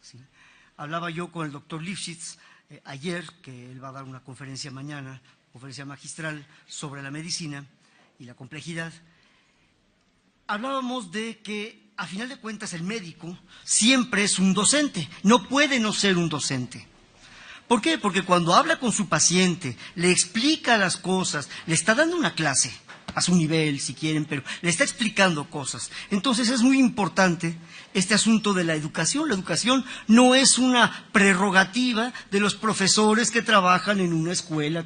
¿sí? Hablaba yo con el doctor Lifshitz ayer, que él va a dar una conferencia mañana, conferencia magistral sobre la medicina y la complejidad. Hablábamos de que, a final de cuentas, el médico siempre es un docente, no puede no ser un docente. ¿Por qué? Porque cuando habla con su paciente, le explica las cosas, le está dando una clase, a su nivel si quieren, pero le está explicando cosas. Entonces es muy importante este asunto de la educación. La educación no es una prerrogativa de los profesores que trabajan en una escuela,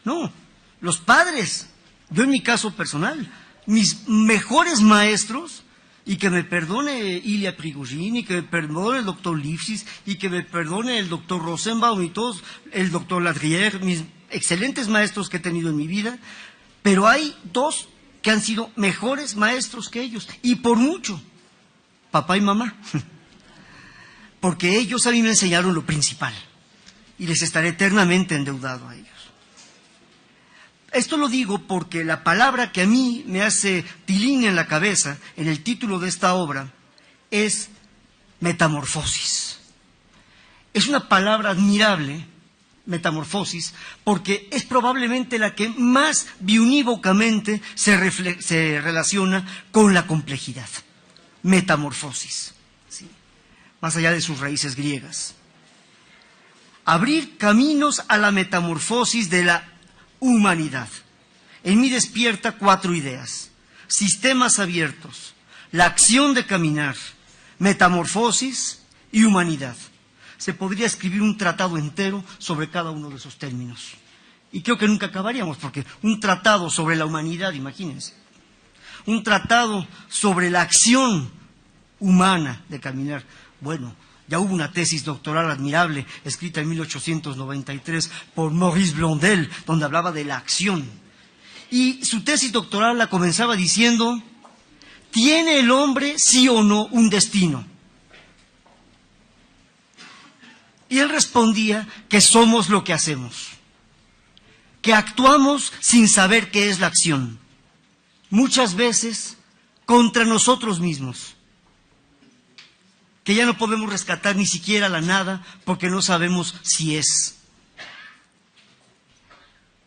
no, los padres, yo en mi caso personal, mis mejores maestros, y que me perdone Ilya Prigogine, y que me perdone el doctor Lifshitz, y que me perdone el doctor Rosenbaum y todos, el doctor Ladrier, mis excelentes maestros que he tenido en mi vida, pero hay dos que han sido mejores maestros que ellos, y por mucho, papá y mamá, porque ellos a mí me enseñaron lo principal, y les estaré eternamente endeudado a ellos. Esto lo digo porque la palabra que a mí me hace tilín en la cabeza, en el título de esta obra, es metamorfosis. Es una palabra admirable, metamorfosis, porque es probablemente la que más biunívocamente se relaciona con la complejidad. Metamorfosis, ¿sí? Más allá de sus raíces griegas. Abrir caminos a la metamorfosis de la humanidad. En mí despierta 4 ideas: sistemas abiertos, la acción de caminar, metamorfosis y humanidad. Se podría escribir un tratado entero sobre cada uno de esos términos. Y creo que nunca acabaríamos, porque un tratado sobre la humanidad, imagínense, un tratado sobre la acción humana de caminar, bueno, ya hubo una tesis doctoral admirable, escrita en 1893 por Maurice Blondel, donde hablaba de la acción. Y su tesis doctoral la comenzaba diciendo: ¿tiene el hombre, sí o no, un destino? Y él respondía que somos lo que hacemos, que actuamos sin saber qué es la acción, muchas veces contra nosotros mismos, que ya no podemos rescatar ni siquiera la nada porque no sabemos si es.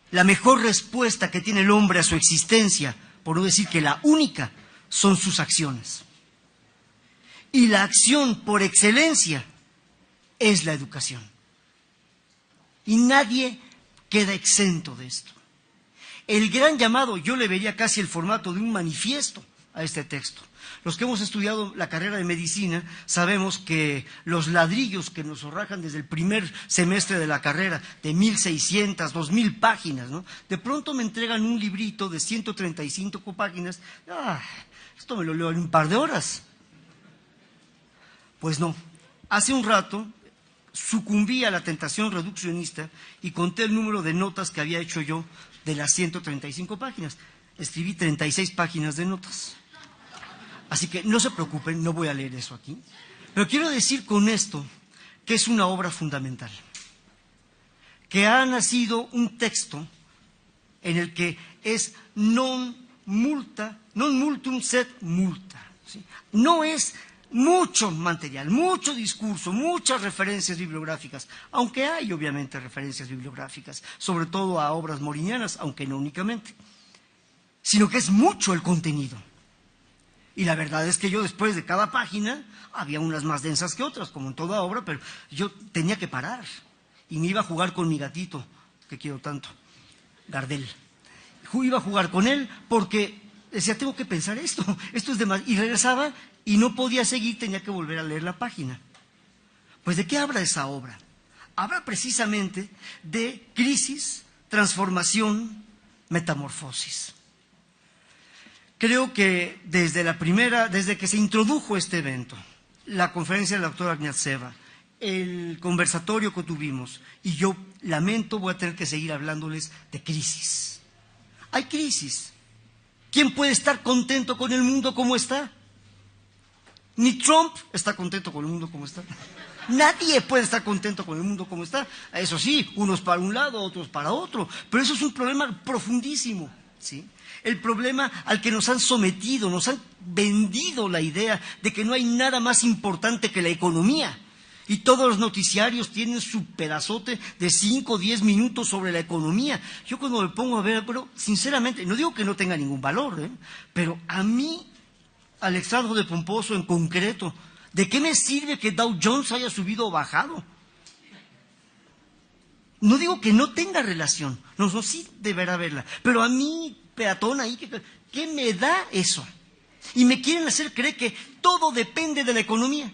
La mejor respuesta que tiene el hombre a su existencia, por no decir que la única, son sus acciones. Y la acción por excelencia es la educación. Y nadie queda exento de esto. El gran llamado, yo le vería casi el formato de un manifiesto a este texto. Los que hemos estudiado la carrera de medicina sabemos que los ladrillos que nos zorrajan desde el primer semestre de la carrera, de 1.600, 2.000 páginas, ¿no? De pronto me entregan un librito de 135 páginas. Esto me lo leo en un par de horas. Pues no. Hace un rato sucumbí a la tentación reduccionista y conté el número de notas que había hecho yo de las 135 páginas. Escribí 36 páginas de notas. Así que no se preocupen, no voy a leer eso aquí. Pero quiero decir con esto que es una obra fundamental, que ha nacido un texto en el que es non multum sed multa, ¿sí? No es mucho material, mucho discurso, muchas referencias bibliográficas, aunque hay obviamente referencias bibliográficas, sobre todo a obras morinianas, aunque no únicamente, sino que es mucho el contenido. Y la verdad es que yo después de cada página, había unas más densas que otras, como en toda obra, pero yo tenía que parar. Y me iba a jugar con mi gatito, que quiero tanto, Gardel. Iba a jugar con él porque decía, tengo que pensar esto es demasiado. Y regresaba y no podía seguir, tenía que volver a leer la página. Pues ¿de qué habla esa obra? Habla precisamente de crisis, transformación, metamorfosis. Creo que desde que se introdujo este evento, la conferencia de la doctora Agniatseva, el conversatorio que tuvimos, y yo lamento, voy a tener que seguir hablándoles de crisis. Hay crisis. ¿Quién puede estar contento con el mundo como está? Ni Trump está contento con el mundo como está. Nadie puede estar contento con el mundo como está. Eso sí, unos para un lado, otros para otro. Pero eso es un problema profundísimo, ¿sí? El problema al que nos han sometido, nos han vendido la idea de que no hay nada más importante que la economía Y todos los noticiarios tienen su pedazote de 5 o 10 minutos sobre la economía. Yo cuando me pongo a ver, pero sinceramente, no digo que no tenga ningún valor, pero a mí, Alexandro de Pomposo en concreto, ¿de qué me sirve que Dow Jones haya subido o bajado? No digo que no tenga relación, no, sí deberá haberla, pero a mí, peatón ahí, ¿qué me da eso? Y me quieren hacer creer que todo depende de la economía.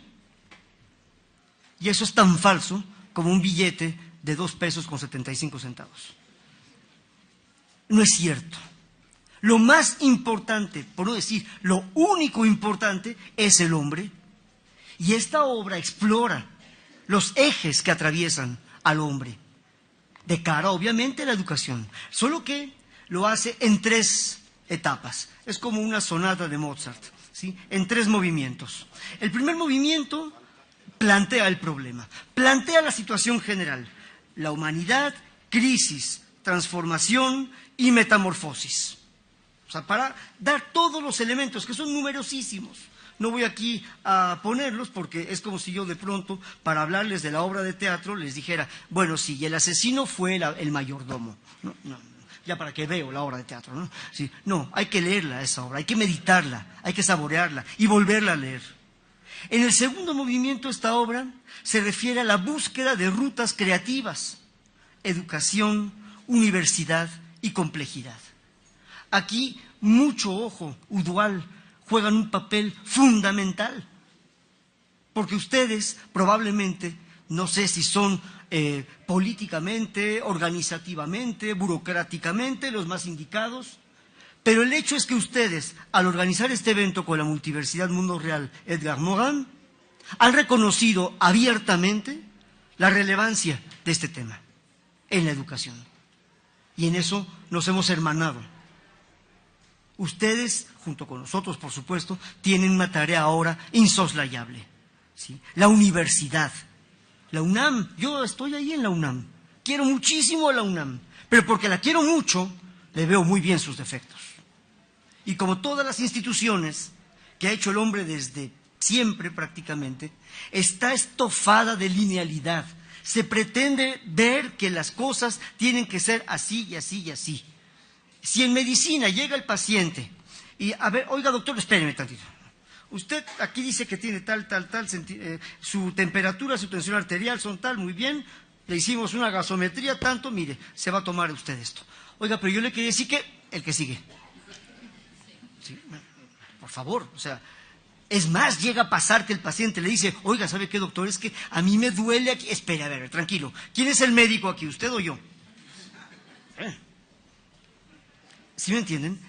Y eso es tan falso como un billete de 2 pesos con 75 centavos. No es cierto. Lo más importante, por no decir lo único importante, es el hombre. Y esta obra explora los ejes que atraviesan al hombre, de cara obviamente a la educación, solo que lo hace en 3 etapas. Es como una sonata de Mozart, ¿sí? En 3 movimientos. El primer movimiento plantea el problema, plantea la situación general, la humanidad, crisis, transformación y metamorfosis. O sea, para dar todos los elementos, que son numerosísimos. No voy aquí a ponerlos porque es como si yo de pronto, para hablarles de la obra de teatro, les dijera, bueno, sí, y el asesino fue el mayordomo. No, ya para que veo la obra de teatro, ¿no? Sí, no, hay que leerla esa obra, hay que meditarla, hay que saborearla y volverla a leer. En el segundo movimiento esta obra se refiere a la búsqueda de rutas creativas, educación, universidad y complejidad. Aquí mucho ojo, Udual, juegan un papel fundamental, porque ustedes probablemente, no sé si son políticamente, organizativamente, burocráticamente los más indicados, pero el hecho es que ustedes, al organizar este evento con la Multiversidad Mundo Real Edgar Morin, han reconocido abiertamente la relevancia de este tema en la educación. Y en eso nos hemos hermanado. Ustedes, junto con nosotros, por supuesto, tienen una tarea ahora insoslayable, ¿sí? La universidad, la UNAM. Yo estoy ahí en la UNAM, quiero muchísimo a la UNAM, pero porque la quiero mucho, le veo muy bien sus defectos. Y como todas las instituciones que ha hecho el hombre desde siempre prácticamente, está estofada de linealidad. Se pretende ver que las cosas tienen que ser así y así y así. Si en medicina llega el paciente y, a ver, oiga doctor, espéreme tantito. Usted aquí dice que tiene tal, su temperatura, su tensión arterial son tal, muy bien, le hicimos una gasometría, tanto, mire, se va a tomar usted esto. Oiga, pero yo le quería decir que el que sigue. Sí, por favor, o sea, es más, llega a pasar que el paciente le dice, oiga, ¿sabe qué, doctor? Es que a mí me duele aquí. Espera, a ver, tranquilo. ¿Quién es el médico aquí, usted o yo? ¿Sí me entienden?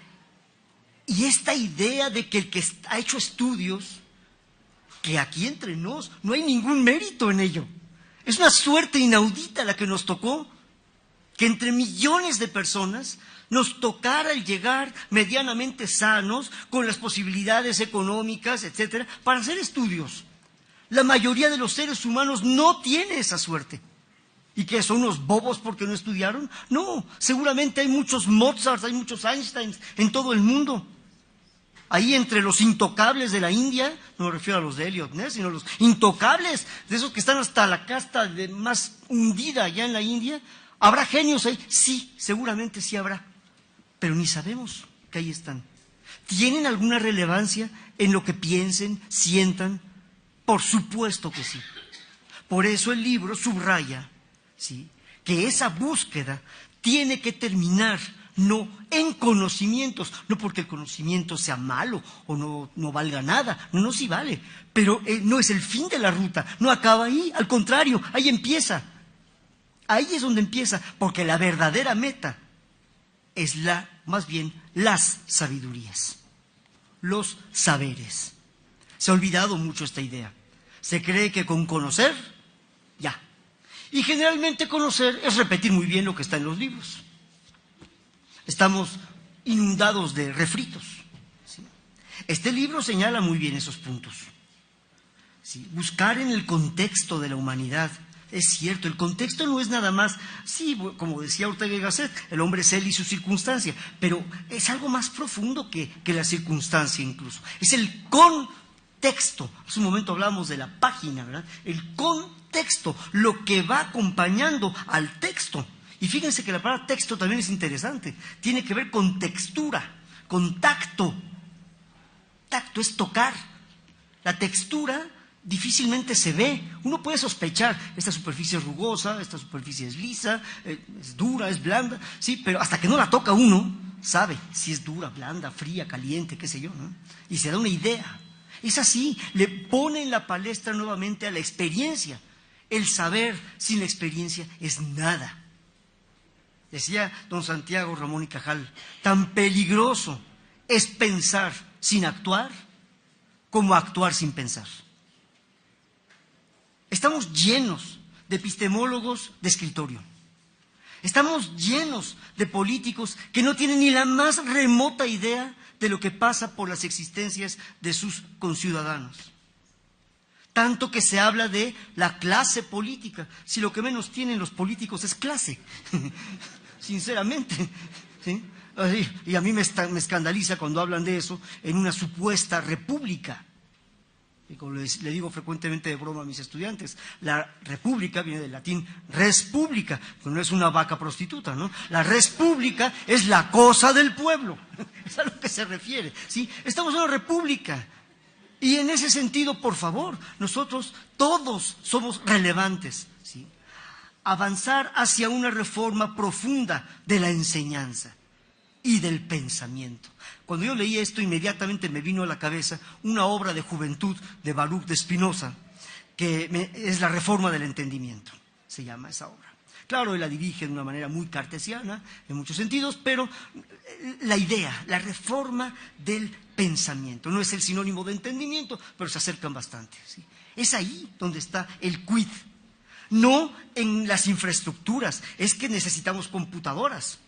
Y esta idea de que el que ha hecho estudios, que aquí entre nos no hay ningún mérito en ello. Es una suerte inaudita la que nos tocó, que entre millones de personas nos tocara el llegar medianamente sanos, con las posibilidades económicas, etcétera, para hacer estudios. La mayoría de los seres humanos no tiene esa suerte. ¿Y qué, son unos bobos porque no estudiaron? No, seguramente hay muchos Mozart, hay muchos Einsteins en todo el mundo. Ahí entre los intocables de la India, no me refiero a los de Eliot Ness, sino los intocables, de esos que están hasta la casta más hundida allá en la India, ¿habrá genios ahí? Sí, seguramente sí habrá, pero ni sabemos que ahí están. ¿Tienen alguna relevancia en lo que piensen, sientan? Por supuesto que sí. Por eso el libro subraya, ¿sí?, que esa búsqueda tiene que terminar no en conocimientos, no porque el conocimiento sea malo o no valga nada, no, sí vale, pero no es el fin de la ruta, no acaba ahí, al contrario, ahí empieza. Ahí es donde empieza, porque la verdadera meta es más bien las sabidurías, los saberes. Se ha olvidado mucho esta idea. Se cree que con conocer, ya. Y generalmente conocer es repetir muy bien lo que está en los libros. Estamos inundados de refritos, ¿sí? Este libro señala muy bien esos puntos, ¿sí? Buscar en el contexto de la humanidad. Es cierto, el contexto no es nada más, sí, como decía Ortega y Gasset, el hombre es él y su circunstancia, pero es algo más profundo que la circunstancia incluso. Es el texto. Hace un momento hablábamos de la página, ¿verdad? El contexto, lo que va acompañando al texto. Y fíjense que la palabra texto también es interesante. Tiene que ver con textura, con tacto. Tacto es tocar. La textura difícilmente se ve. Uno puede sospechar, esta superficie es rugosa, esta superficie es lisa, es dura, es blanda, sí, pero hasta que no la toca uno, sabe si es dura, blanda, fría, caliente, qué sé yo, ¿no? Y se da una idea. Es así, le pone en la palestra nuevamente a la experiencia. El saber sin la experiencia es nada. Decía don Santiago Ramón y Cajal, tan peligroso es pensar sin actuar como actuar sin pensar. Estamos llenos de epistemólogos de escritorio. Estamos llenos de políticos que no tienen ni la más remota idea de lo que pasa por las existencias de sus conciudadanos. Tanto que se habla de la clase política, si lo que menos tienen los políticos es clase, sinceramente, ¿sí? Y a mí me escandaliza cuando hablan de eso en una supuesta república. Y como le digo frecuentemente de broma a mis estudiantes, la república viene del latín res publica, que no es una vaca prostituta, ¿no? La res publica es la cosa del pueblo, es a lo que se refiere, ¿sí? Estamos en una república. Y en ese sentido, por favor, nosotros todos somos relevantes, ¿sí? Avanzar hacia una reforma profunda de la enseñanza y del pensamiento. Cuando yo leí esto, inmediatamente me vino a la cabeza una obra de juventud de Baruch de Spinoza, que es la reforma del entendimiento, se llama esa obra. Claro, él la dirige de una manera muy cartesiana, en muchos sentidos, pero la idea, la reforma del pensamiento, no es el sinónimo de entendimiento, pero se acercan bastante, ¿sí? Es ahí donde está el quid, no en las infraestructuras, es que necesitamos computadoras.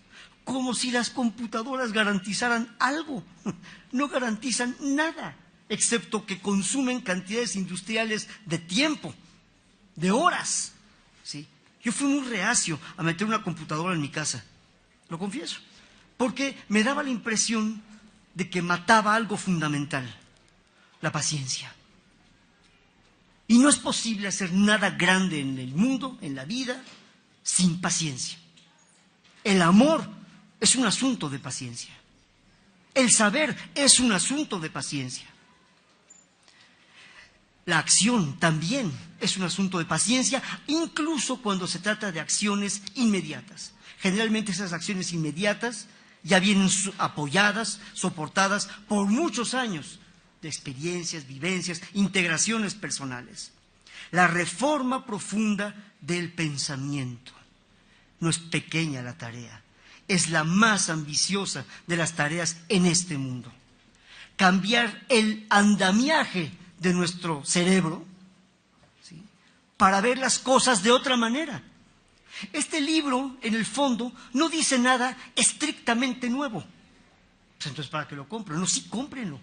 Como si las computadoras garantizaran algo. No garantizan nada, excepto que consumen cantidades industriales de tiempo, de horas, ¿sí? Yo fui muy reacio a meter una computadora en mi casa, lo confieso, porque me daba la impresión de que mataba algo fundamental, la paciencia. Y no es posible hacer nada grande en el mundo, en la vida, sin paciencia. El amor es un asunto de paciencia. El saber es un asunto de paciencia. La acción también es un asunto de paciencia, incluso cuando se trata de acciones inmediatas. Generalmente esas acciones inmediatas ya vienen apoyadas, soportadas por muchos años de experiencias, vivencias, integraciones personales. La reforma profunda del pensamiento. No es pequeña la tarea. Es la más ambiciosa de las tareas en este mundo. Cambiar el andamiaje de nuestro cerebro, ¿sí?, para ver las cosas de otra manera. Este libro, en el fondo, no dice nada estrictamente nuevo. Pues entonces, ¿para qué lo compro? No, sí, cómprenlo.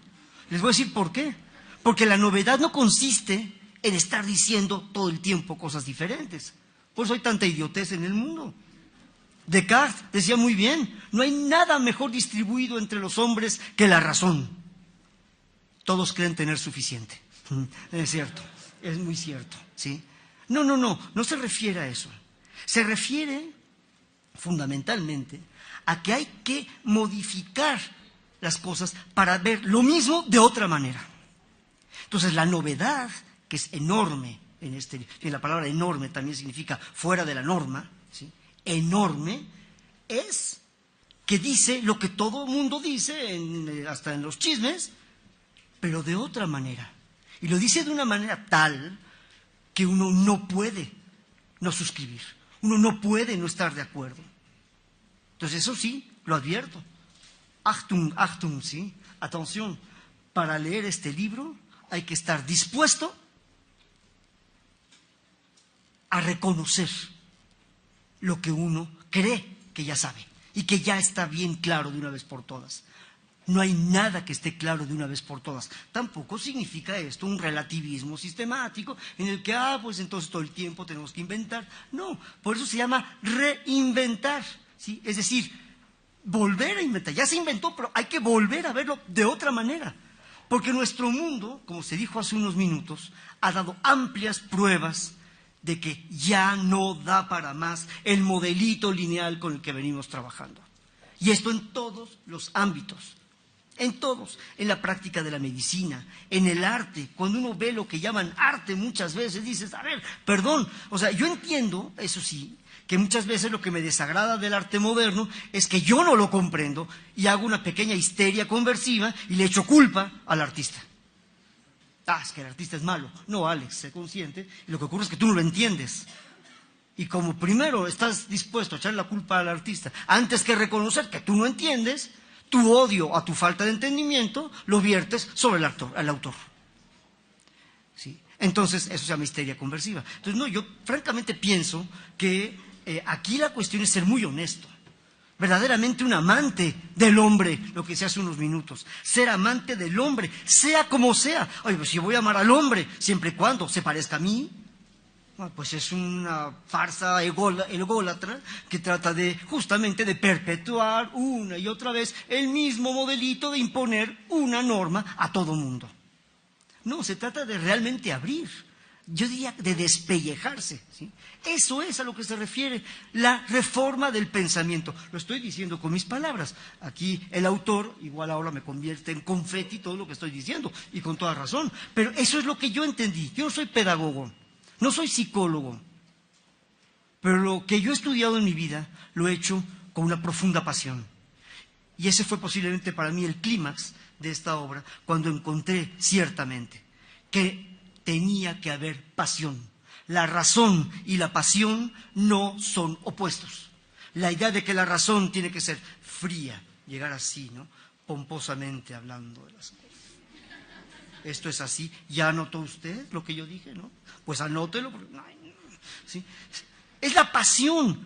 Les voy a decir por qué. Porque la novedad no consiste en estar diciendo todo el tiempo cosas diferentes. Por eso hay tanta idiotez en el mundo. Descartes decía muy bien, no hay nada mejor distribuido entre los hombres que la razón. Todos creen tener suficiente. Es cierto, es muy cierto, ¿sí? No se refiere a eso. Se refiere fundamentalmente a que hay que modificar las cosas para ver lo mismo de otra manera. Entonces la novedad, que es enorme, y la palabra enorme también significa fuera de la norma, ¿sí?, enorme, es que dice lo que todo el mundo dice, hasta en los chismes, pero de otra manera. Y lo dice de una manera tal que uno no puede no suscribir, uno no puede no estar de acuerdo. Entonces eso sí, lo advierto. Achtung, Achtung, ¿sí? Atención, para leer este libro hay que estar dispuesto a reconocer lo que uno cree que ya sabe y que ya está bien claro de una vez por todas. No hay nada que esté claro de una vez por todas. Tampoco significa esto un relativismo sistemático en el que, pues entonces todo el tiempo tenemos que inventar. No, por eso se llama reinventar, ¿sí? Es decir, volver a inventar. Ya se inventó, pero hay que volver a verlo de otra manera Porque nuestro mundo, como se dijo hace unos minutos, ha dado amplias pruebas de que ya no da para más el modelito lineal con el que venimos trabajando. Y esto en todos los ámbitos, en todos, en la práctica de la medicina, en el arte. Cuando uno ve lo que llaman arte muchas veces, dices, a ver, perdón, o sea, yo entiendo, eso sí, que muchas veces lo que me desagrada del arte moderno es que yo no lo comprendo y hago una pequeña histeria conversiva y le echo culpa al artista. Ah, es que el artista es malo. No, Alex, sé consciente. Y lo que ocurre es que tú no lo entiendes. Y como primero estás dispuesto a echar la culpa al artista, antes que reconocer que tú no entiendes, tu odio a tu falta de entendimiento lo viertes sobre el autor. ¿Sí? Entonces, eso se llama histeria conversiva. Entonces, no, yo francamente pienso que aquí la cuestión es ser muy honesto. Verdaderamente un amante del hombre, lo que decía hace unos minutos. Ser amante del hombre, sea como sea. Oye, pues si yo voy a amar al hombre, siempre y cuando se parezca a mí, pues es una farsa ególatra que trata justamente de perpetuar una y otra vez el mismo modelito de imponer una norma a todo mundo. No, se trata de realmente abrir, yo diría de despellejarse, ¿sí? Eso es a lo que se refiere la reforma del pensamiento. Lo estoy diciendo con mis palabras. Aquí el autor, igual ahora me convierte en confeti todo lo que estoy diciendo, y con toda razón. Pero eso es lo que yo entendí. Yo no soy pedagogo, no soy psicólogo, pero lo que yo he estudiado en mi vida lo he hecho con una profunda pasión. Y ese fue posiblemente para mí el clímax de esta obra, cuando encontré ciertamente que tenía que haber pasión. La razón y la pasión no son opuestos. La idea de que la razón tiene que ser fría, llegar así, ¿no? Pomposamente hablando de las cosas. Esto es así. ¿Ya anotó usted lo que yo dije, no? Pues anótelo. ¿Sí? Es la pasión.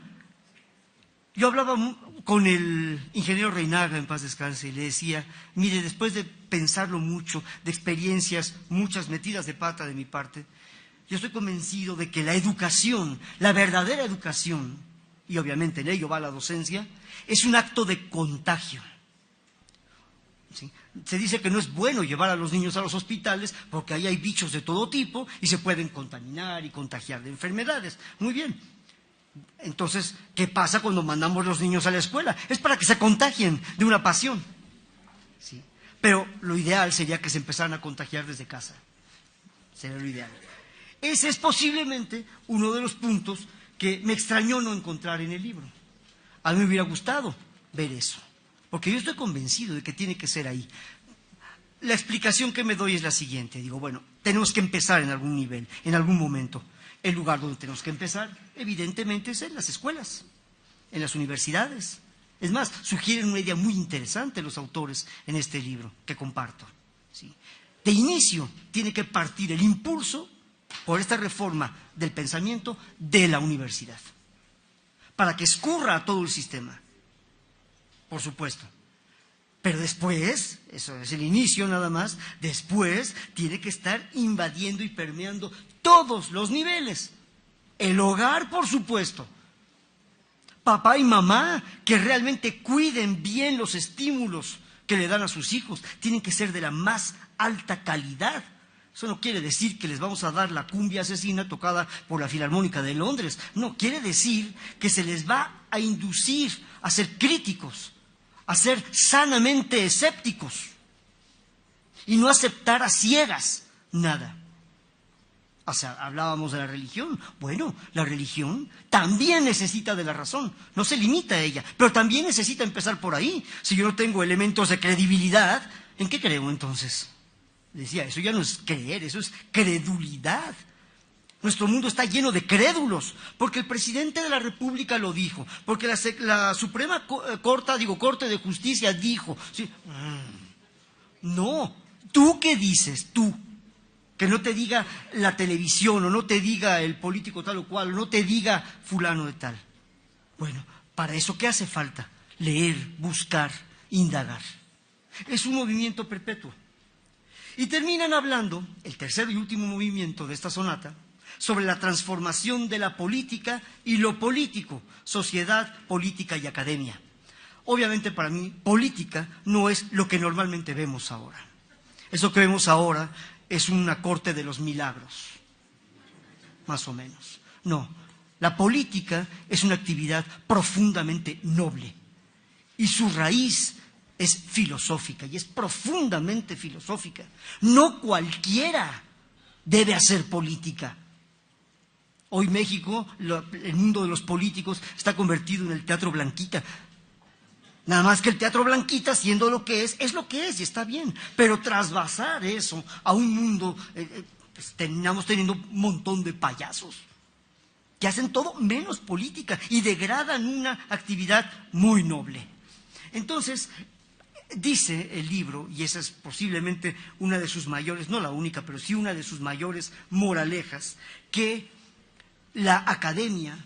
Yo hablaba con el ingeniero Reinaga, en paz descanse, y le decía, mire, después de pensarlo mucho, de experiencias, muchas metidas de pata de mi parte, yo estoy convencido de que la educación, la verdadera educación, y obviamente en ello va la docencia, es un acto de contagio. ¿Sí? Se dice que no es bueno llevar a los niños a los hospitales porque ahí hay bichos de todo tipo y se pueden contaminar y contagiar de enfermedades. Muy bien. Entonces, ¿qué pasa cuando mandamos los niños a la escuela? Es para que se contagien de una pasión. ¿Sí? Pero lo ideal sería que se empezaran a contagiar desde casa. Sería lo ideal. Ese es posiblemente uno de los puntos que me extrañó no encontrar en el libro. A mí me hubiera gustado ver eso, porque yo estoy convencido de que tiene que ser ahí. La explicación que me doy es la siguiente. Digo, bueno, tenemos que empezar en algún nivel, en algún momento. El lugar donde tenemos que empezar, evidentemente, es en las escuelas, en las universidades. Es más, sugieren una idea muy interesante los autores en este libro, que comparto. ¿Sí? De inicio, tiene que partir el impulso por esta reforma del pensamiento de la universidad, para que escurra a todo el sistema, por supuesto. Pero después, eso es el inicio nada más, después tiene que estar invadiendo y permeando todos los niveles. El hogar, por supuesto. Papá y mamá que realmente cuiden bien los estímulos que le dan a sus hijos, tienen que ser de la más alta calidad. Eso no quiere decir que les vamos a dar la cumbia asesina tocada por la Filarmónica de Londres. No, quiere decir que se les va a inducir a ser críticos, a ser sanamente escépticos y no aceptar a ciegas nada. O sea, hablábamos de la religión. Bueno, la religión también necesita de la razón, no se limita a ella, pero también necesita empezar por ahí. Si yo no tengo elementos de credibilidad, ¿en qué creo entonces? Decía, eso ya no es creer, eso es credulidad. Nuestro mundo está lleno de crédulos, porque el presidente de la República lo dijo, porque la Suprema Corte de Justicia dijo. ¿Sí? No, ¿tú qué dices? Tú. Que no te diga la televisión, o no te diga el político tal o cual, o no te diga fulano de tal. Bueno, para eso, ¿qué hace falta? Leer, buscar, indagar. Es un movimiento perpetuo. Y terminan hablando, el tercer y último movimiento de esta sonata, sobre la transformación de la política y lo político, sociedad, política y academia. Obviamente para mí, política no es lo que normalmente vemos ahora. Eso que vemos ahora es una corte de los milagros, más o menos. No, la política es una actividad profundamente noble y su raíz es filosófica y es profundamente filosófica. No cualquiera debe hacer política. Hoy México, el mundo de los políticos está convertido en el teatro Blanquita. Nada más que el teatro Blanquita, siendo lo que es lo que es y está bien. Pero trasvasar eso a un mundo, pues terminamos teniendo un montón de payasos que hacen todo menos política y degradan una actividad muy noble. Entonces, dice el libro, y esa es posiblemente una de sus mayores, no la única, pero sí una de sus mayores moralejas, que la academia,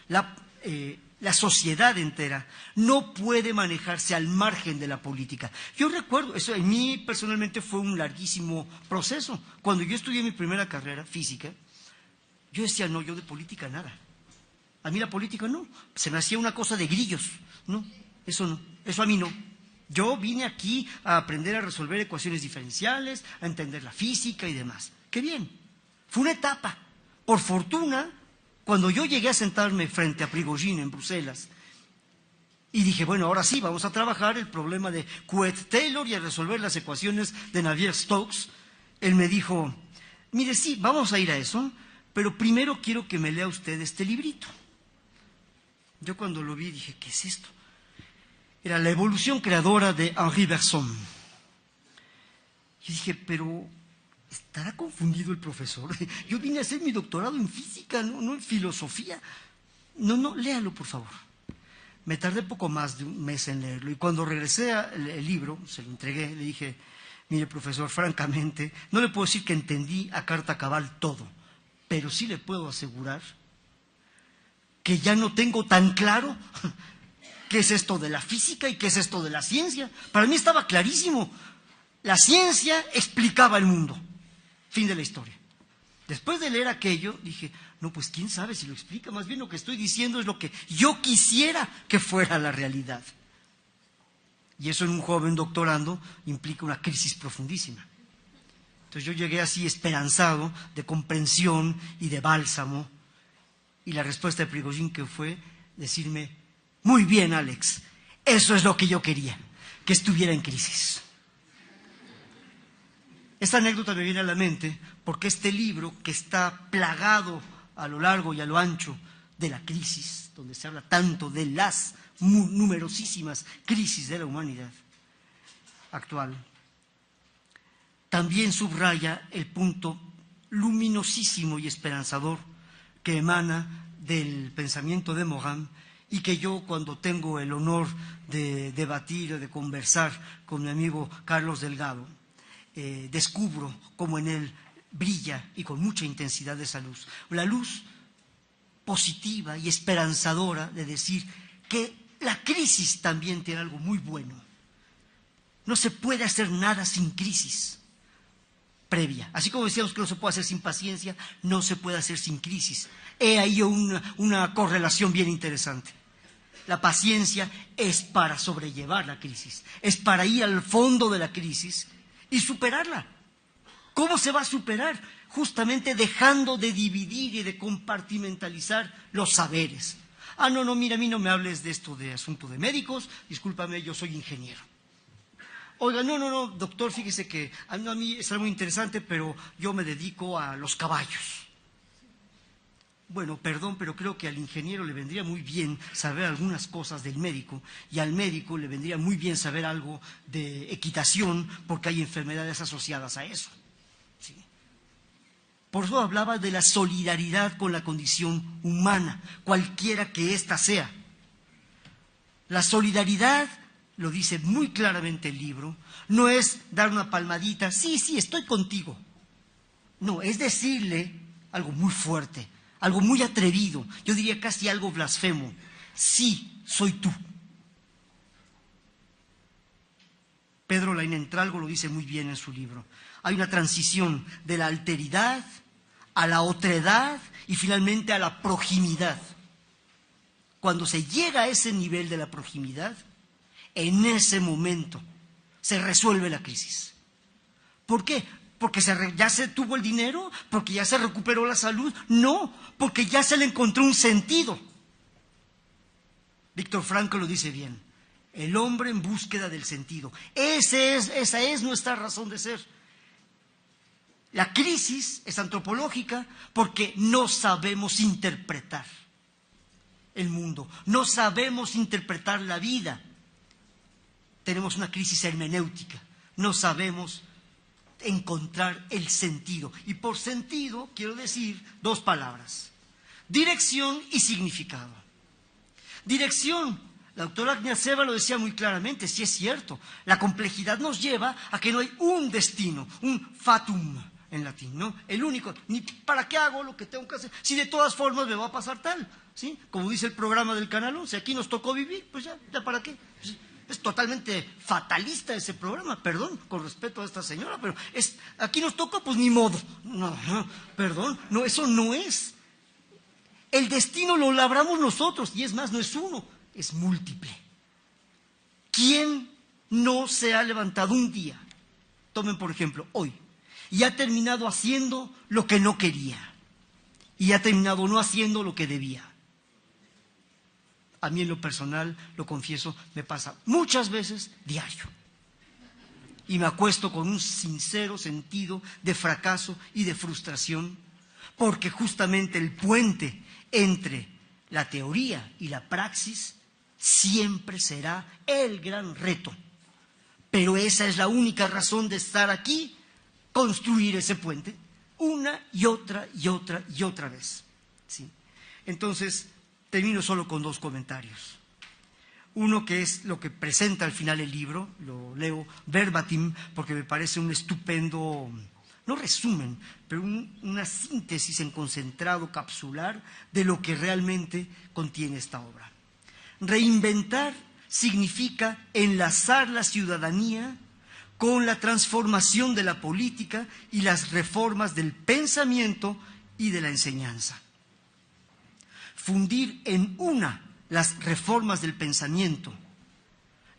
la sociedad entera, no puede manejarse al margen de la política. Yo recuerdo, eso en mí personalmente fue un larguísimo proceso. Cuando yo estudié mi primera carrera, física, yo decía, no, yo de política nada. A mí la política no, se me hacía una cosa de grillos. No, eso a mí no. Yo vine aquí a aprender a resolver ecuaciones diferenciales, a entender la física y demás. ¡Qué bien! Fue una etapa. Por fortuna, cuando yo llegué a sentarme frente a Prigogine en Bruselas y dije, bueno, ahora sí, vamos a trabajar el problema de Couette-Taylor y a resolver las ecuaciones de Navier-Stokes, él me dijo, mire, sí, vamos a ir a eso, pero primero quiero que me lea usted este librito. Yo cuando lo vi dije, ¿qué es esto? Era La evolución creadora de Henri Bergson. Yo dije, pero ¿estará confundido el profesor? Yo vine a hacer mi doctorado en física, no en filosofía. No, léalo, por favor. Me tardé poco más de un mes en leerlo y cuando regresé al libro, se lo entregué, le dije, mire, profesor, francamente, no le puedo decir que entendí a carta cabal todo, pero sí le puedo asegurar que ya no tengo tan claro qué es esto de la física y qué es esto de la ciencia. Para mí estaba clarísimo. La ciencia explicaba el mundo. Fin de la historia. Después de leer aquello, dije, no, pues quién sabe si lo explica. Más bien lo que estoy diciendo es lo que yo quisiera que fuera la realidad. Y eso en un joven doctorando implica una crisis profundísima. Entonces yo llegué así esperanzado de comprensión y de bálsamo. Y la respuesta de Prigogine que fue decirme, muy bien, Alex, eso es lo que yo quería, que estuviera en crisis. Esta anécdota me viene a la mente porque este libro, que está plagado a lo largo y a lo ancho de la crisis, donde se habla tanto de las numerosísimas crisis de la humanidad actual, también subraya el punto luminosísimo y esperanzador que emana del pensamiento de Morin y que yo, cuando tengo el honor de debatir o de conversar con mi amigo Carlos Delgado, descubro cómo en él brilla y con mucha intensidad esa luz. La luz positiva y esperanzadora de decir que la crisis también tiene algo muy bueno. No se puede hacer nada sin crisis previa. Así como decíamos que no se puede hacer sin paciencia, no se puede hacer sin crisis. He ahí una correlación bien interesante. La paciencia es para sobrellevar la crisis, es para ir al fondo de la crisis y superarla. ¿Cómo se va a superar? Justamente dejando de dividir y de compartimentalizar los saberes. No, mira, a mí no me hables de esto de asunto de médicos, discúlpame, yo soy ingeniero. Oiga, no, doctor, fíjese que a mí es algo muy interesante, pero yo me dedico a los caballos. Bueno, perdón, pero creo que al ingeniero le vendría muy bien saber algunas cosas del médico y al médico le vendría muy bien saber algo de equitación porque hay enfermedades asociadas a eso. ¿Sí? Por eso hablaba de la solidaridad con la condición humana, cualquiera que ésta sea. La solidaridad, lo dice muy claramente el libro, no es dar una palmadita, sí, estoy contigo. No, es decirle algo muy fuerte, algo muy atrevido, yo diría casi algo blasfemo. Sí, soy tú. Pedro Lainentralgo lo dice muy bien en su libro. Hay una transición de la alteridad a la otredad y finalmente a la proximidad. Cuando se llega a ese nivel de la proximidad, en ese momento se resuelve la crisis. ¿Por qué? ¿Porque ya se tuvo el dinero? ¿Porque ya se recuperó la salud? No, porque ya se le encontró un sentido. Víctor Frankl lo dice bien. El hombre en búsqueda del sentido. Esa es nuestra razón de ser. La crisis es antropológica porque no sabemos interpretar el mundo, no sabemos interpretar la vida. Tenemos una crisis hermenéutica, no sabemos encontrar el sentido. Y por sentido quiero decir dos palabras: dirección y significado. Dirección, la doctora Kniazeva lo decía muy claramente, sí es cierto, la complejidad nos lleva a que no hay un destino, un fatum en latín, ¿no? El único, ni para qué hago lo que tengo que hacer, si de todas formas me va a pasar tal, ¿sí? Como dice el programa del Canal 11, aquí nos tocó vivir, pues ya para qué. Es totalmente fatalista ese programa, perdón, con respeto a esta señora, pero aquí nos toca, pues ni modo. No, perdón, no, eso no es. El destino lo labramos nosotros, y es más, no es uno, es múltiple. ¿Quién no se ha levantado un día, tomen por ejemplo hoy, y ha terminado haciendo lo que no quería, y ha terminado no haciendo lo que debía? A mí en lo personal, lo confieso, me pasa muchas veces diario. Y me acuesto con un sincero sentido de fracaso y de frustración, porque justamente el puente entre la teoría y la praxis siempre será el gran reto. Pero esa es la única razón de estar aquí, construir ese puente, una y otra y otra y otra vez. ¿Sí? Entonces, termino solo con dos comentarios. Uno que es lo que presenta al final el libro, lo leo verbatim porque me parece un estupendo, no resumen, pero una síntesis en concentrado capsular de lo que realmente contiene esta obra. Reinventar significa enlazar la ciudadanía con la transformación de la política y las reformas del pensamiento y de la enseñanza. Fundir en una las reformas del pensamiento,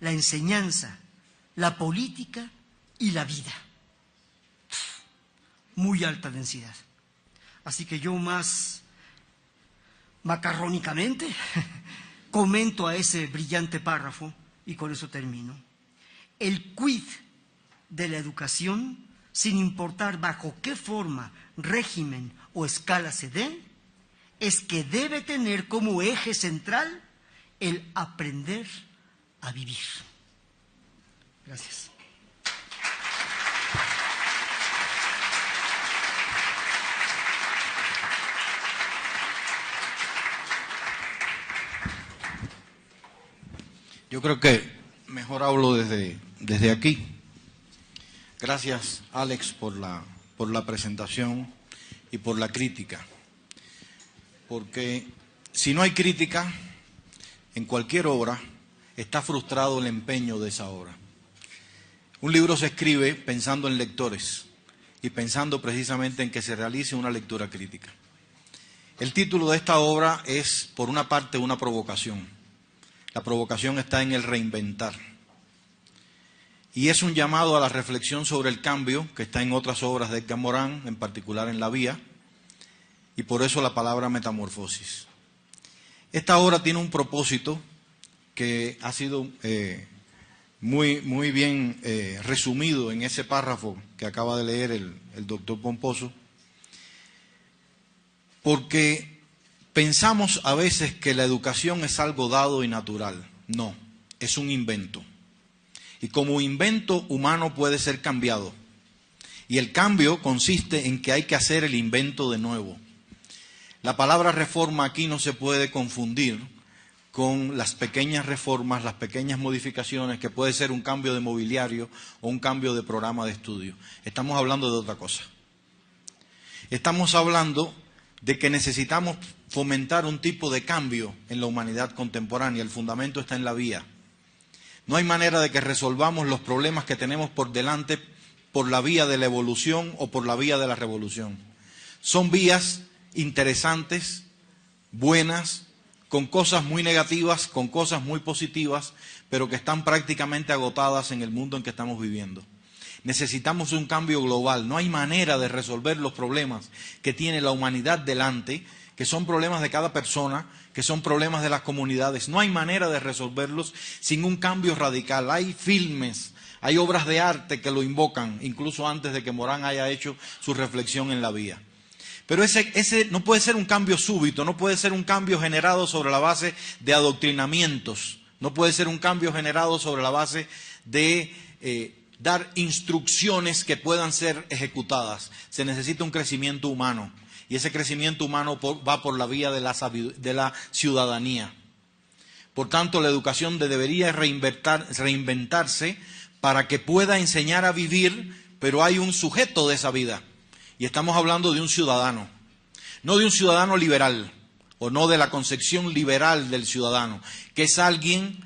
la enseñanza, la política y la vida. Muy alta densidad. Así que yo más macarrónicamente comento a ese brillante párrafo y con eso termino. El quid de la educación, sin importar bajo qué forma, régimen o escala se dé, es que debe tener como eje central el aprender a vivir. Gracias. Yo creo que mejor hablo desde aquí. Gracias, Alex, por la presentación y por la crítica. Porque si no hay crítica en cualquier obra, está frustrado el empeño de esa obra. Un libro se escribe pensando en lectores y pensando precisamente en que se realice una lectura crítica. El título de esta obra es, por una parte, una provocación. La provocación está en el reinventar. Y es un llamado a la reflexión sobre el cambio, que está en otras obras de Edgar Morin, en particular en La Vía, y por eso la palabra metamorfosis. Esta obra tiene un propósito que ha sido muy bien resumido en ese párrafo que acaba de leer el doctor Pomposo, porque pensamos a veces que la educación es algo dado y natural. No, es un invento. Y como invento humano puede ser cambiado. Y el cambio consiste en que hay que hacer el invento de nuevo. La palabra reforma aquí no se puede confundir con las pequeñas reformas, las pequeñas modificaciones, que puede ser un cambio de mobiliario o un cambio de programa de estudio. Estamos hablando de otra cosa. Estamos hablando de que necesitamos fomentar un tipo de cambio en la humanidad contemporánea. El fundamento está en la vía. No hay manera de que resolvamos los problemas que tenemos por delante por la vía de la evolución o por la vía de la revolución. Son vías interesantes, buenas, con cosas muy negativas, con cosas muy positivas, pero que están prácticamente agotadas en el mundo en que estamos viviendo. Necesitamos un cambio global. No hay manera de resolver los problemas que tiene la humanidad delante, que son problemas de cada persona, que son problemas de las comunidades. No hay manera de resolverlos sin un cambio radical. Hay filmes, hay obras de arte que lo invocan, incluso antes de que Morán haya hecho su reflexión en la vía. Pero ese no puede ser un cambio súbito, no puede ser un cambio generado sobre la base de adoctrinamientos, no puede ser un cambio generado sobre la base de dar instrucciones que puedan ser ejecutadas. Se necesita un crecimiento humano, y ese crecimiento humano va por la vía de la ciudadanía. Por tanto, la educación debería reinventarse para que pueda enseñar a vivir, pero hay un sujeto de esa vida. Y estamos hablando de un ciudadano, no de un ciudadano liberal, o no de la concepción liberal del ciudadano, que es alguien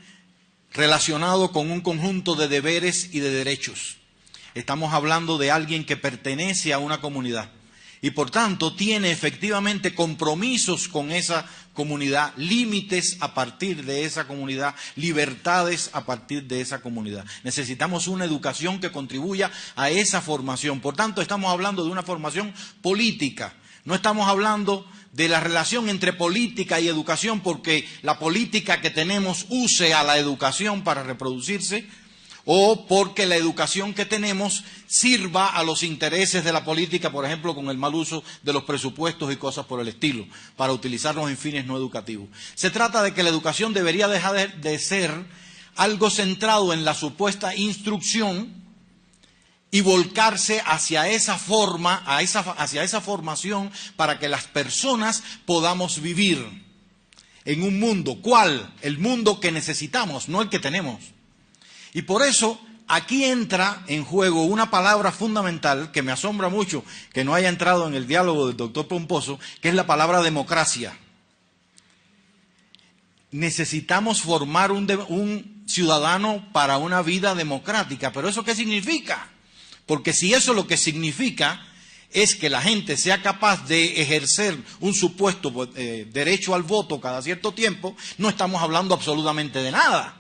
relacionado con un conjunto de deberes y de derechos. Estamos hablando de alguien que pertenece a una comunidad y por tanto tiene efectivamente compromisos con esa comunidad, límites a partir de esa comunidad, libertades a partir de esa comunidad. Necesitamos una educación que contribuya a esa formación. Por tanto, estamos hablando de una formación política. No estamos hablando de la relación entre política y educación porque la política que tenemos use a la educación para reproducirse, o porque la educación que tenemos sirva a los intereses de la política, por ejemplo, con el mal uso de los presupuestos y cosas por el estilo, para utilizarlos en fines no educativos. Se trata de que la educación debería dejar de ser algo centrado en la supuesta instrucción y volcarse hacia esa forma, hacia esa formación para que las personas podamos vivir en un mundo. ¿Cuál? El mundo que necesitamos, no el que tenemos. Y por eso aquí entra en juego una palabra fundamental que me asombra mucho que no haya entrado en el diálogo del doctor Pomposo, que es la palabra democracia. Necesitamos formar un ciudadano para una vida democrática. ¿Pero eso qué significa? Porque si eso lo que significa es que la gente sea capaz de ejercer un supuesto derecho al voto cada cierto tiempo, no estamos hablando absolutamente de nada.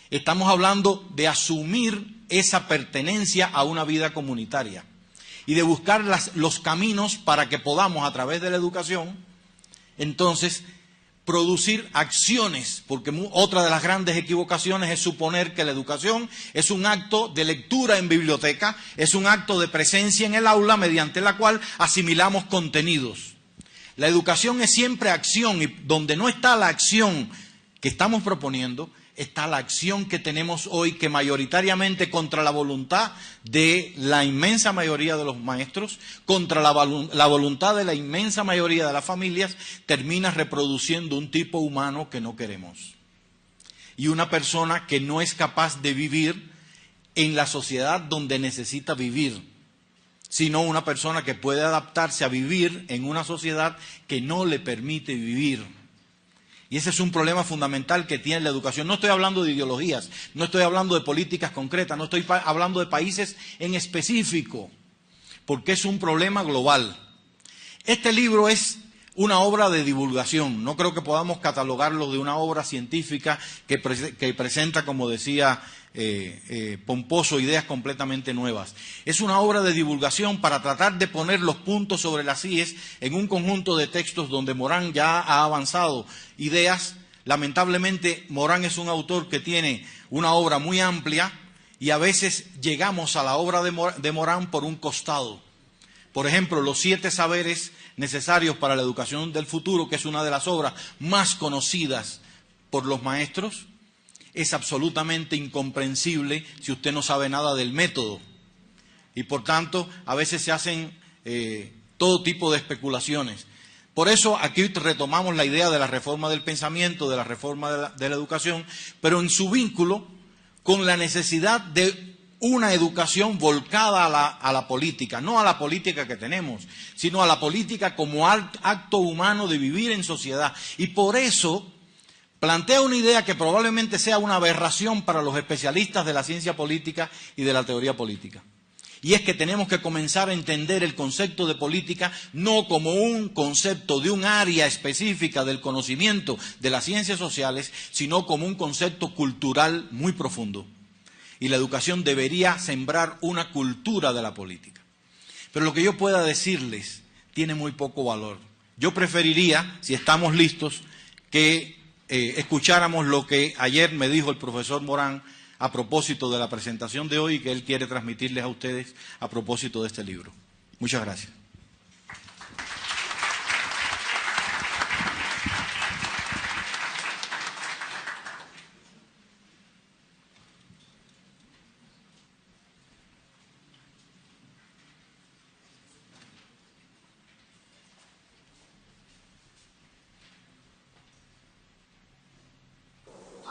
Estamos hablando de asumir esa pertenencia a una vida comunitaria y de buscar los caminos para que podamos, a través de la educación, entonces, producir acciones, porque otra de las grandes equivocaciones es suponer que la educación es un acto de lectura en biblioteca, es un acto de presencia en el aula mediante la cual asimilamos contenidos. La educación es siempre acción, y donde no está la acción que estamos proponiendo, está la acción que tenemos hoy, que mayoritariamente contra la voluntad de la inmensa mayoría de los maestros, contra la voluntad de la inmensa mayoría de las familias, termina reproduciendo un tipo humano que no queremos. Y una persona que no es capaz de vivir en la sociedad donde necesita vivir, sino una persona que puede adaptarse a vivir en una sociedad que no le permite vivir. Y ese es un problema fundamental que tiene la educación. No estoy hablando de ideologías, no estoy hablando de políticas concretas, no estoy hablando de países en específico, porque es un problema global. Este libro es una obra de divulgación. No creo que podamos catalogarlo de una obra científica que presenta, como decía Pomposo, ideas completamente nuevas. Es una obra de divulgación para tratar de poner los puntos sobre las íes en un conjunto de textos donde Morán ya ha avanzado ideas. Lamentablemente, Morán es un autor que tiene una obra muy amplia y a veces llegamos a la obra de Morán por un costado. Por ejemplo, los 7 saberes necesarios para la educación del futuro, que es una de las obras más conocidas por los maestros, es absolutamente incomprensible si usted no sabe nada del método. Y por tanto, a veces se hacen todo tipo de especulaciones. Por eso aquí retomamos la idea de la reforma del pensamiento, de la reforma de la educación, pero en su vínculo con la necesidad de una educación volcada a la política, no a la política que tenemos, sino a la política como acto humano de vivir en sociedad. Y por eso plantea una idea que probablemente sea una aberración para los especialistas de la ciencia política y de la teoría política. Y es que tenemos que comenzar a entender el concepto de política no como un concepto de un área específica del conocimiento de las ciencias sociales, sino como un concepto cultural muy profundo. y la educación debería sembrar una cultura de la política. Pero lo que yo pueda decirles tiene muy poco valor. Yo preferiría, si estamos listos, que escucháramos lo que ayer me dijo el profesor Morán a propósito de la presentación de hoy y que él quiere transmitirles a ustedes a propósito de este libro. Muchas gracias.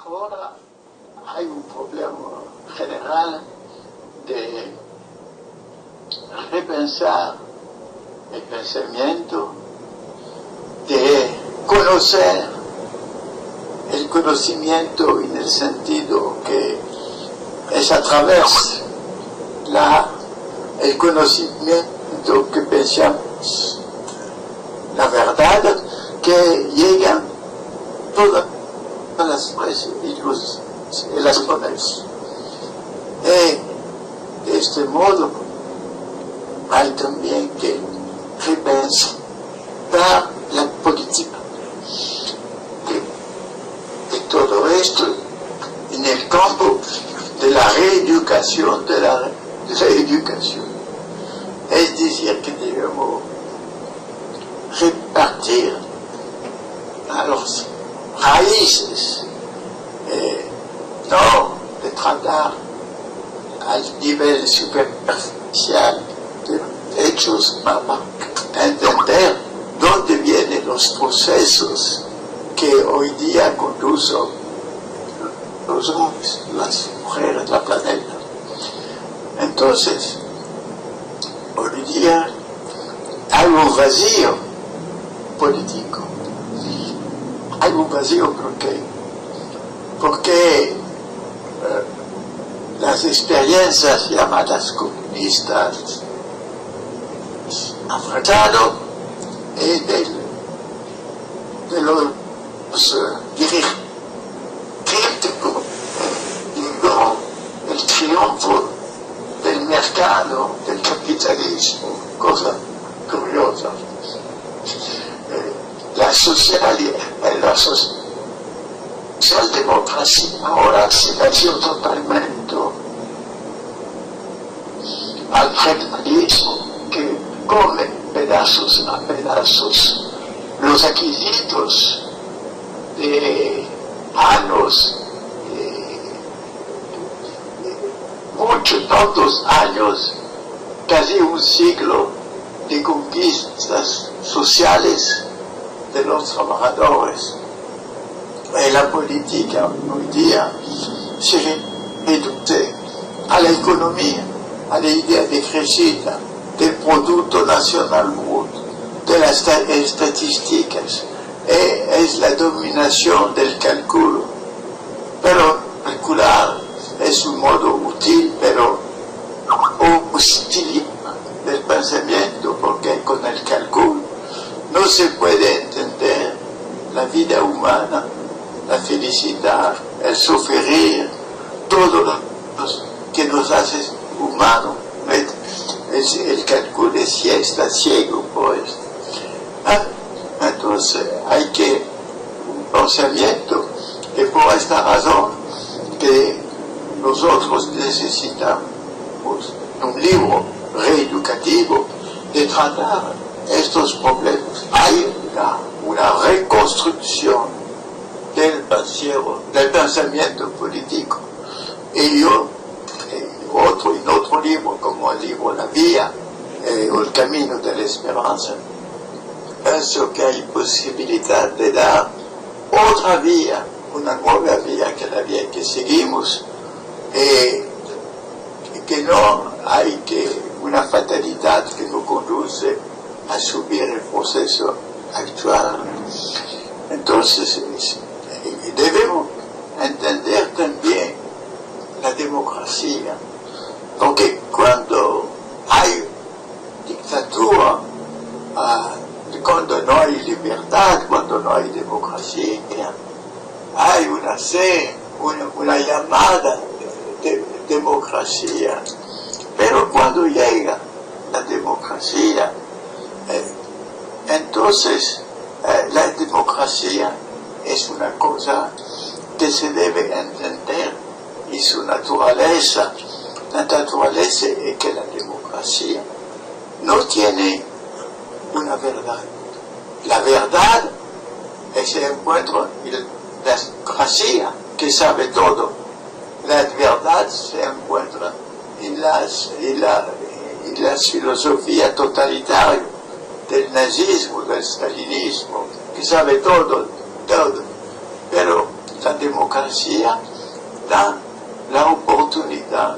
Ahora hay un problema general de repensar el pensamiento, de conocer el conocimiento en el sentido que es a través el conocimiento que pensamos la verdad, que llegan todas las razones. De este modo hay también que repensar la política de todo esto en el campo de la reeducación, es decir, que debemos repartir a los raíces, no de tratar al nivel superficial de hechos para entender dónde vienen los procesos que hoy día conducen los hombres, las mujeres, la planeta. Entonces, hoy día hay un vacío político. Hay un vacío porque las experiencias llamadas comunistas han fracasado de los dirigentes, el triunfo del mercado, del capitalismo, cosa curiosa. La socialdemocracia ahora se cayó totalmente al capitalismo que come pedazos a pedazos los adquisitos de años, muchos tantos años, casi un siglo de conquistas sociales de los trabajadores. Y la política hoy día se reduce a la economía, a la idea de crecida, del Producto Nacional Bruto, de las estadísticas, es la dominación del cálculo. Pero calcular es un modo útil, pero hostil del pensamiento, porque con el cálculo no se puede entender la vida humana, la felicidad, el sufrir, todo lo que nos hace humanos. El cálculo está ciego por esto. Entonces hay que un pensamiento, y por esta razón que nosotros necesitamos un libro reeducativo de tratar estos problemas. Hay una reconstrucción del pensamiento político. Y yo, en otro libro, como el libro La Vía, o El Camino de la Esperanza, pienso que hay posibilidad de dar otra vía, una nueva vía que la vía que seguimos, que no hay una fatalidad que nos conduce a subir el proceso actual. Entonces, debemos entender también la democracia, porque cuando hay dictadura, cuando no hay libertad, cuando no hay democracia, hay una llamada de democracia. Pero cuando llega la democracia, entonces la democracia es una cosa que se debe entender y su naturaleza. La naturaleza es que la democracia no tiene una verdad. La verdad se encuentra en la democracia que sabe todo. La verdad se encuentra en las filosofías totalitarias del nazismo, del stalinismo, que sabe todo. Pero la democracia da la oportunidad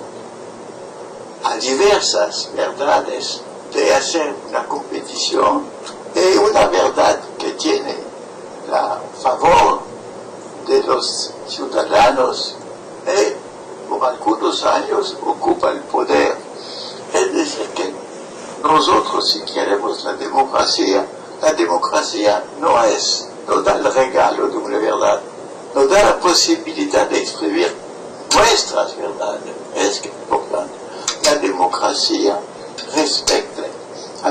a diversas verdades de hacer una competición de una verdad que tiene la favor de los ciudadanos y por algunos años ocupa el poder. Es decir, que nosotros, si queremos la democracia no da el regalo de una verdad, nos da la posibilidad de escribir nuestras verdades. Es importante. La democracia respecta a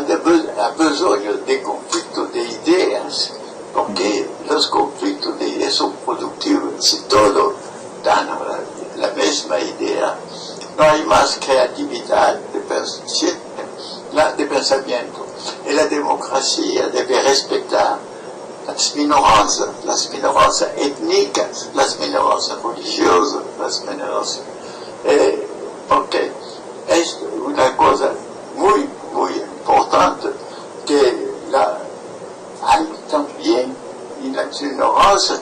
besoin de conflictos de ideas, porque los conflictos de ideas son productivos. Si todos dan la misma idea, no hay más creatividad de pensamiento. Y la democracia debe respetar las minoranzas étnicas, las minoranzas religiosas, las minoranzas... porque es una cosa muy, muy importante que hay también en la ignorancia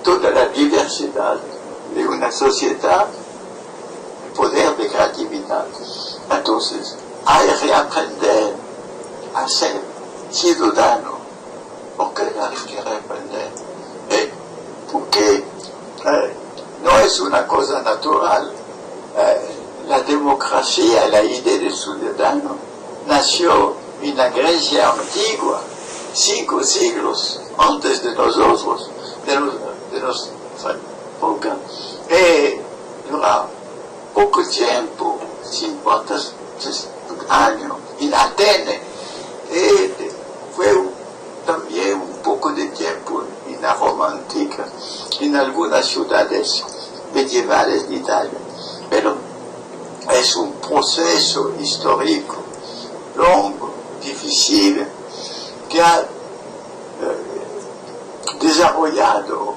toda la diversidad de una sociedad, el poder de creatividad. Entonces, hay que reaprender a ser ciudadano. ¿Por qué hay que reaprender? Porque no es una cosa natural. La democracia, la idea del ciudadano, nació en la Grecia antigua, 5 siglos antes de nosotros, de nuestra época, y dura poco tiempo, 50 años, en Atenas, y fue también un poco de tiempo en la Roma antigua, en algunas ciudades medievales de Italia. Pero es un proceso histórico longo, difícil, que ha desarrollado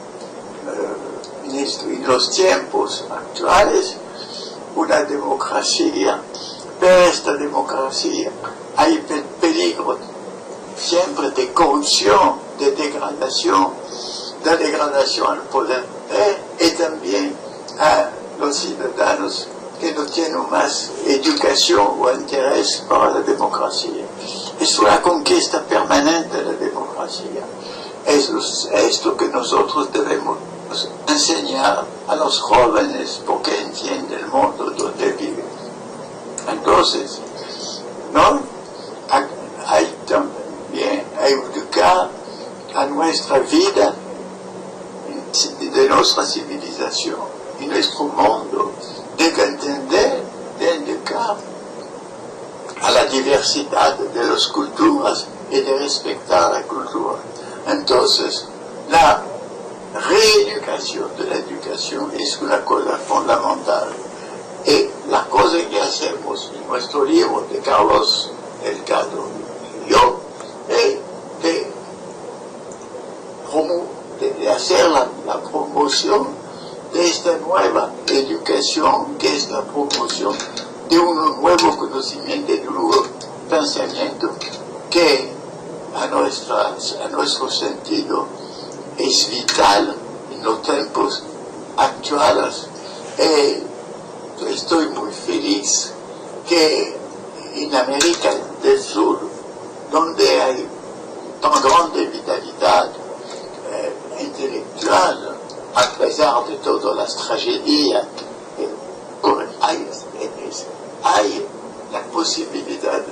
en los tiempos actuales una democracia. Pero esta democracia hay peligro siempre de corrupción, de degradación al poder, y también a los ciudadanos que no tienen más educación o interés para la democracia. Es una conquista permanente de la democracia. Es esto que nosotros debemos enseñar a los jóvenes porque entienden el mundo donde viven. Entonces, ¿no? Hay también educar a nuestra vida de nuestra civilización y nuestro mundo. Debe entender, de educar a la diversidad de las culturas y de respetar la cultura. Entonces, la reeducación de la educación es una cosa fundamental. Y la cosa que hacemos en nuestro libro de Carlos Delgado y yo es de hacer la promoción de esta nueva educación, que es la promoción de un nuevo conocimiento, de un nuevo pensamiento, que a nuestro sentido es vital en los tiempos actuales. Estoy muy feliz que en América del Sur, donde hay tan grande vitalidad intelectual, a pesar de todas las tragedias, hay la posibilidad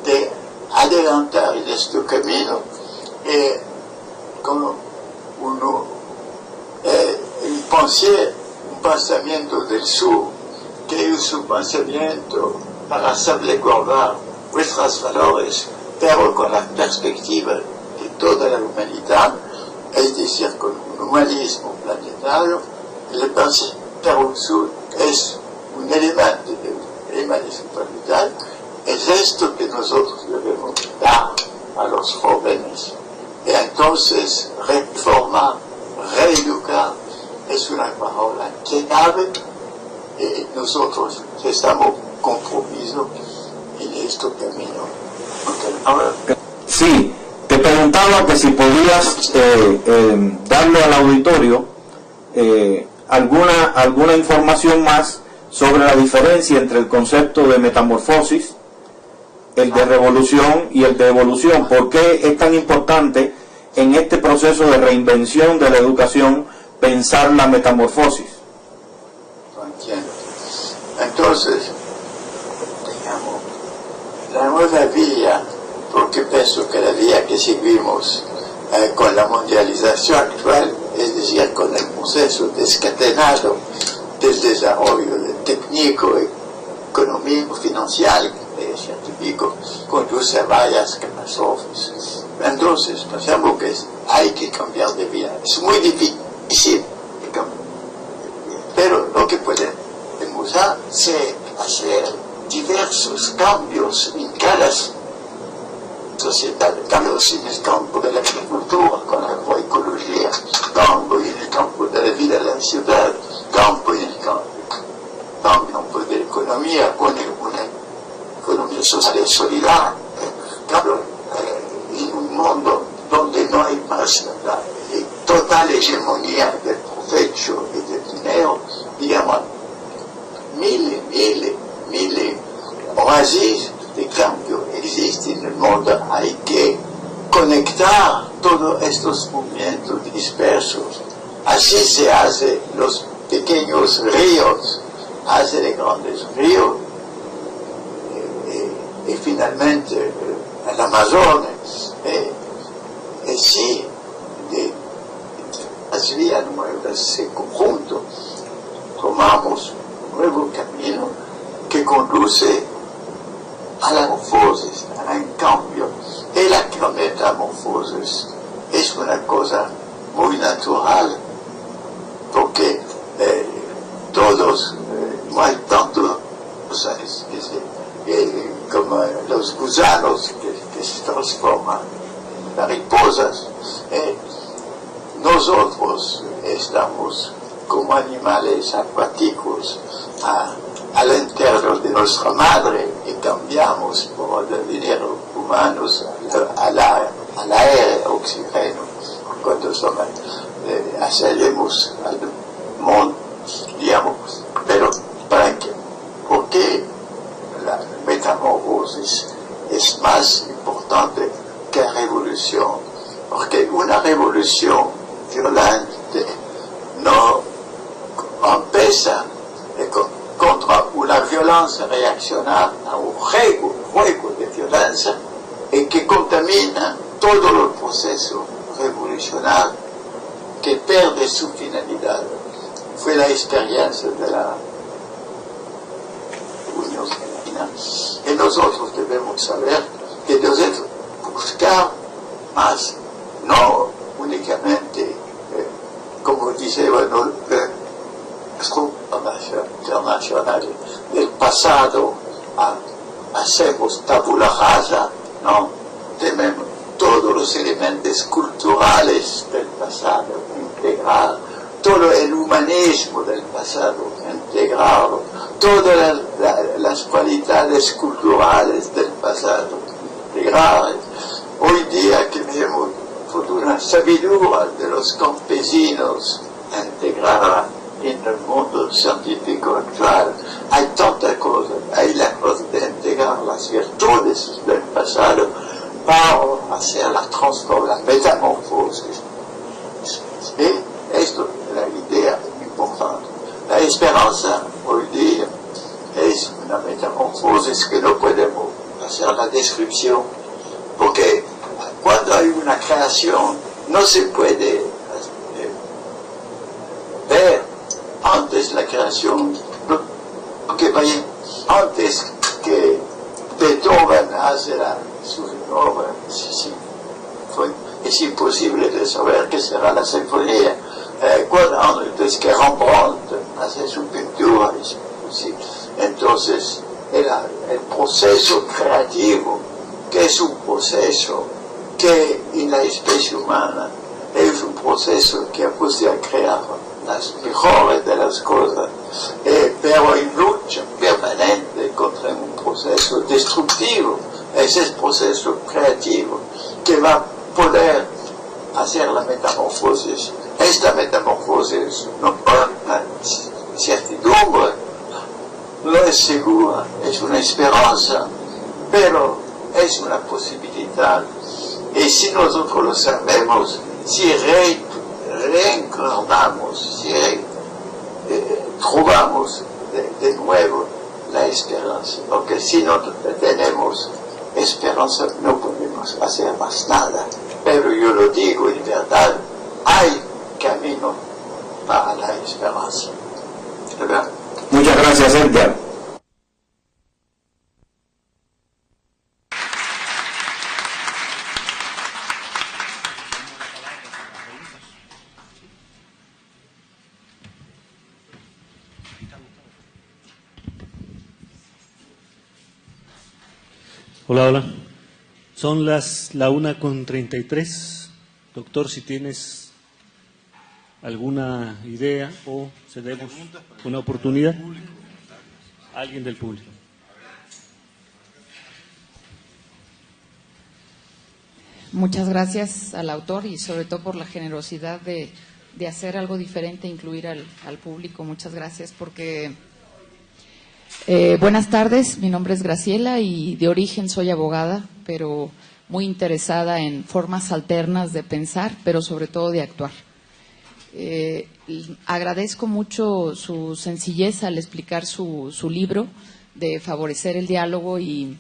de adelantar en este camino con un pensamiento del sur que su pensamiento para salvaguardar nuestros valores, pero con la perspectiva de toda la humanidad, es decir, con un humanismo planetario. El Perú Sur es un elemento del humanismo planetario. Es esto que nosotros debemos dar a los jóvenes. Y entonces, reformar, reeducar, es una palabra clave. Y nosotros estamos compromisos en este camino. Ahora, sí, te preguntaba que si podías darle al auditorio alguna información más sobre la diferencia entre el concepto de metamorfosis, el de revolución y el de evolución. ¿Por qué es tan importante en este proceso de reinvención de la educación pensar la metamorfosis? No entiendo. Entonces, digamos, la nueva vía, porque pienso que la vía que seguimos con la mundialización actual, es decir, con el proceso descatenado del desarrollo técnico, económico, financiero, científico, conduce a varias catástrofes. Entonces, pensamos que hay que cambiar de vía. Es muy difícil, pero lo que podemos hacer diversos cambios en cada sociedad, cambios en el campo de la agricultura, con la agroecología, campo en el campo de la vida de la ciudad, campo en el campo de la economía, con una economía social y solidaria, en un mundo donde no hay más la total hegemonía del provecho y del dinero, digamos, mil oasis de cambio existen en el mundo. Hay que conectar todos estos movimientos dispersos. Así se hacen los pequeños ríos, hace de grandes ríos, y finalmente el Amazonas. Sí, de las vías nuevas, ese conjunto, tomamos un nuevo camino que conduce a la metamorfosis, a un cambio. Y la metamorfosis es una cosa muy natural, porque todos, no hay tantos como los gusanos que se transforman en mariposas. Nosotros estamos como animales acuáticos al interior de nuestra madre y cambiamos por devenir humanos al aire, oxígeno, cuando salimos al mundo, digamos. Pero ¿para qué? ¿Por qué la metamorfosis es más importante que la revolución? Porque una revolución violente no empieza contra una violencia reaccionaria, a un juego de violencia, y que contamina todo el proceso revolucionario, que pierde su finalidad. Fue la experiencia de la Unión Europea. Y nosotros debemos saber que debemos buscar más, no únicamente, como dice internacional del pasado, hacemos tabula rasa, no, tenemos todos los elementos culturales del pasado, integrar todo el humanismo del pasado, integrarlo, todas las cualidades culturales del pasado, integrar. Hoy día que vemos una sabiduría de los campesinos, integrarla en el mundo científico actual. Hay tantas cosas, hay la cosa de integrar las virtudes del pasado para hacer la transformación, la metamorfosis. Y esto es la idea importante. La esperanza hoy día es una metamorfosis que no podemos hacer la descripción, porque cuando hay una creación no se puede ver antes la creación. Lo que será su obra. Es imposible de saber qué será la sinfonía. Entonces, que Rembrandt hace su pintura, es imposible. Entonces, el proceso creativo, que es un proceso que en la especie humana es un proceso que puede crear las mejores de las cosas, pero en lucha permanente contra un proceso destructivo. Es el proceso creativo que va a poder hacer la metamorfosis. Esta metamorfosis no es certidumbre, no es segura, es una esperanza, pero es una posibilidad. Y si nosotros lo sabemos, si reencarnamos, si trovamos de nuevo la esperanza, porque si no tenemos esperanza no podemos hacer más nada. Pero yo lo digo en verdad, hay camino para la esperanza. ¿Verdad? Muchas gracias, Edgar. Hola, hola. Son la 1:33. Doctor, si tienes alguna idea o cedemos una oportunidad. Alguien del público. Muchas gracias al autor y sobre todo por la generosidad de hacer algo diferente, incluir al público. Muchas gracias porque... buenas tardes, mi nombre es Graciela y de origen soy abogada, pero muy interesada en formas alternas de pensar, pero sobre todo de actuar. Agradezco mucho su sencillez al explicar su libro de favorecer el diálogo y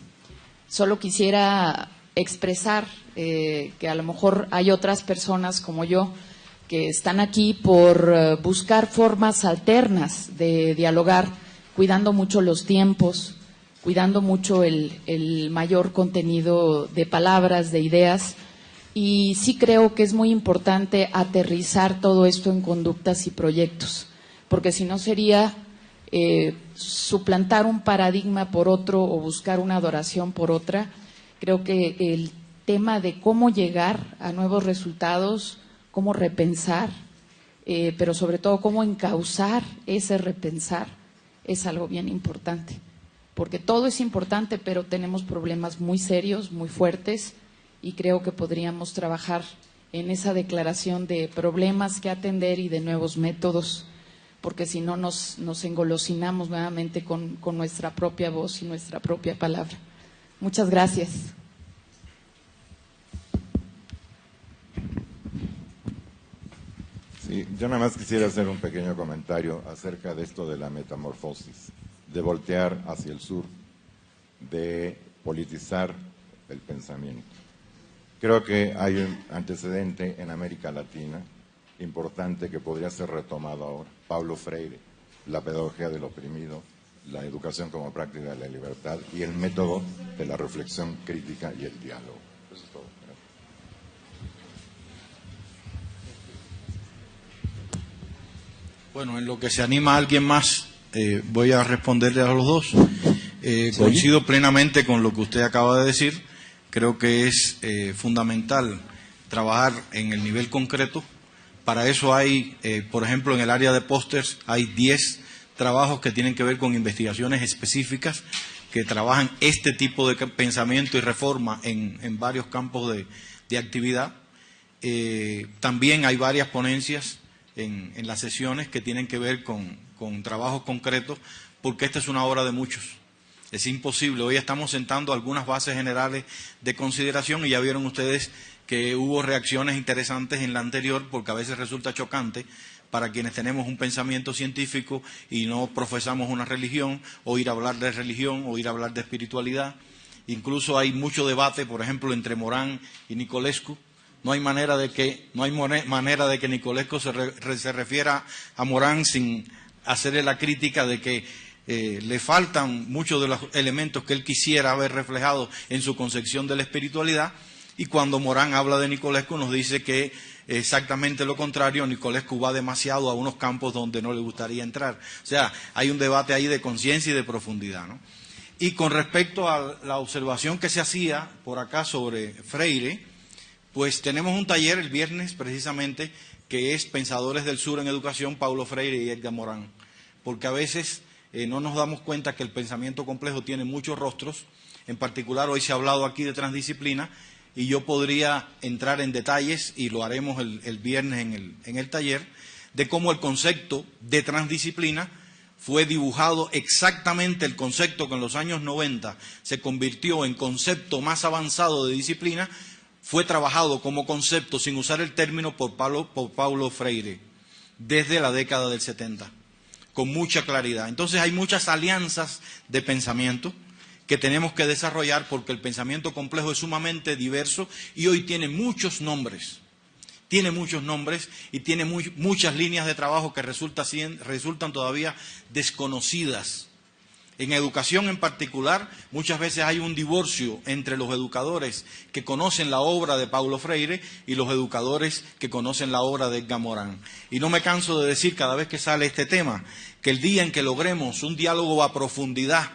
solo quisiera expresar que a lo mejor hay otras personas como yo que están aquí por buscar formas alternas de dialogar, cuidando mucho los tiempos, cuidando mucho el mayor contenido de palabras, de ideas, y sí creo que es muy importante aterrizar todo esto en conductas y proyectos, porque si no sería suplantar un paradigma por otro o buscar una adoración por otra. Creo que el tema de cómo llegar a nuevos resultados, cómo repensar, pero sobre todo cómo encauzar ese repensar, es algo bien importante, porque todo es importante, pero tenemos problemas muy serios, muy fuertes, y creo que podríamos trabajar en esa declaración de problemas que atender y de nuevos métodos, porque si no nos engolosinamos nuevamente con nuestra propia voz y nuestra propia palabra. Muchas gracias. Sí, yo nada más quisiera hacer un pequeño comentario acerca de esto de la metamorfosis, de voltear hacia el sur, de politizar el pensamiento. Creo que hay un antecedente en América Latina importante que podría ser retomado ahora. Paulo Freire, la pedagogía del oprimido, la educación como práctica de la libertad y el método de la reflexión crítica y el diálogo. Eso es todo. Bueno, en lo que se anima a alguien más, voy a responderle a los dos. Coincido plenamente con lo que usted acaba de decir. Creo que es fundamental trabajar en el nivel concreto. Para eso hay, por ejemplo, en el área de pósters, hay 10 trabajos que tienen que ver con investigaciones específicas que trabajan este tipo de pensamiento y reforma en varios campos de actividad. También hay varias ponencias en las sesiones que tienen que ver con trabajos concretos, porque esta es una obra de muchos. Es imposible. Hoy estamos sentando algunas bases generales de consideración y ya vieron ustedes que hubo reacciones interesantes en la anterior, porque a veces resulta chocante para quienes tenemos un pensamiento científico y no profesamos una religión, oír hablar de religión, oír hablar de espiritualidad. Incluso hay mucho debate, por ejemplo, entre Morán y Nicolescu. No hay manera de que Nicolescu se refiera a Morán sin hacerle la crítica de que le faltan muchos de los elementos que él quisiera ver reflejados en su concepción de la espiritualidad, y cuando Morán habla de Nicolescu nos dice que exactamente lo contrario, Nicolescu va demasiado a unos campos donde no le gustaría entrar. O sea, hay un debate ahí de conciencia y de profundidad, ¿no? Y con respecto a la observación que se hacía por acá sobre Freire, pues tenemos un taller el viernes precisamente que es Pensadores del Sur en Educación, Paulo Freire y Edgar Morán, porque a veces no nos damos cuenta que el pensamiento complejo tiene muchos rostros. En particular hoy se ha hablado aquí de transdisciplina, y yo podría entrar en detalles, y lo haremos el viernes en el taller, de cómo el concepto de transdisciplina fue dibujado exactamente el concepto que en los años 90 se convirtió en concepto más avanzado de disciplina, fue trabajado como concepto sin usar el término por Paulo Freire desde la década del 70, con mucha claridad. Entonces hay muchas alianzas de pensamiento que tenemos que desarrollar, porque el pensamiento complejo es sumamente diverso y hoy tiene muchos nombres y tiene muchas líneas de trabajo que resultan todavía desconocidas. En educación en particular, muchas veces hay un divorcio entre los educadores que conocen la obra de Paulo Freire y los educadores que conocen la obra de Edgar Morán. Y no me canso de decir cada vez que sale este tema, que el día en que logremos un diálogo a profundidad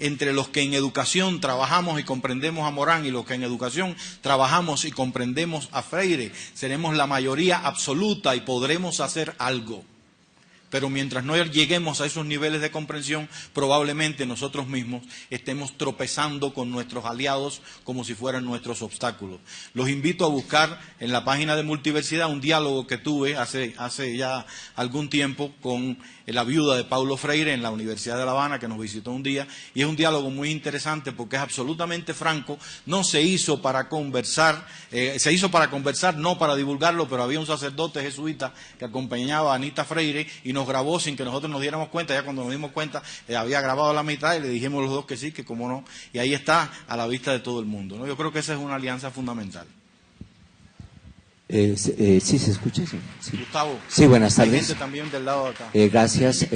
entre los que en educación trabajamos y comprendemos a Morán y los que en educación trabajamos y comprendemos a Freire, seremos la mayoría absoluta y podremos hacer algo. Pero mientras no lleguemos a esos niveles de comprensión, probablemente nosotros mismos estemos tropezando con nuestros aliados como si fueran nuestros obstáculos. Los invito a buscar en la página de Multiversidad un diálogo que tuve hace ya algún tiempo con la viuda de Paulo Freire en la Universidad de La Habana, que nos visitó un día, y es un diálogo muy interesante porque es absolutamente franco. No se hizo para conversar, se hizo para conversar, no para divulgarlo, pero había un sacerdote jesuita que acompañaba a Anita Freire y nos grabó sin que nosotros nos diéramos cuenta. Ya cuando nos dimos cuenta había grabado la mitad y le dijimos los dos que sí, que cómo no, y ahí está a la vista de todo el mundo, ¿no? Yo creo que esa es una alianza fundamental. Sí, ¿se escucha? Sí. Gustavo. Sí, buenas tardes. Gente también del lado de acá. Gracias,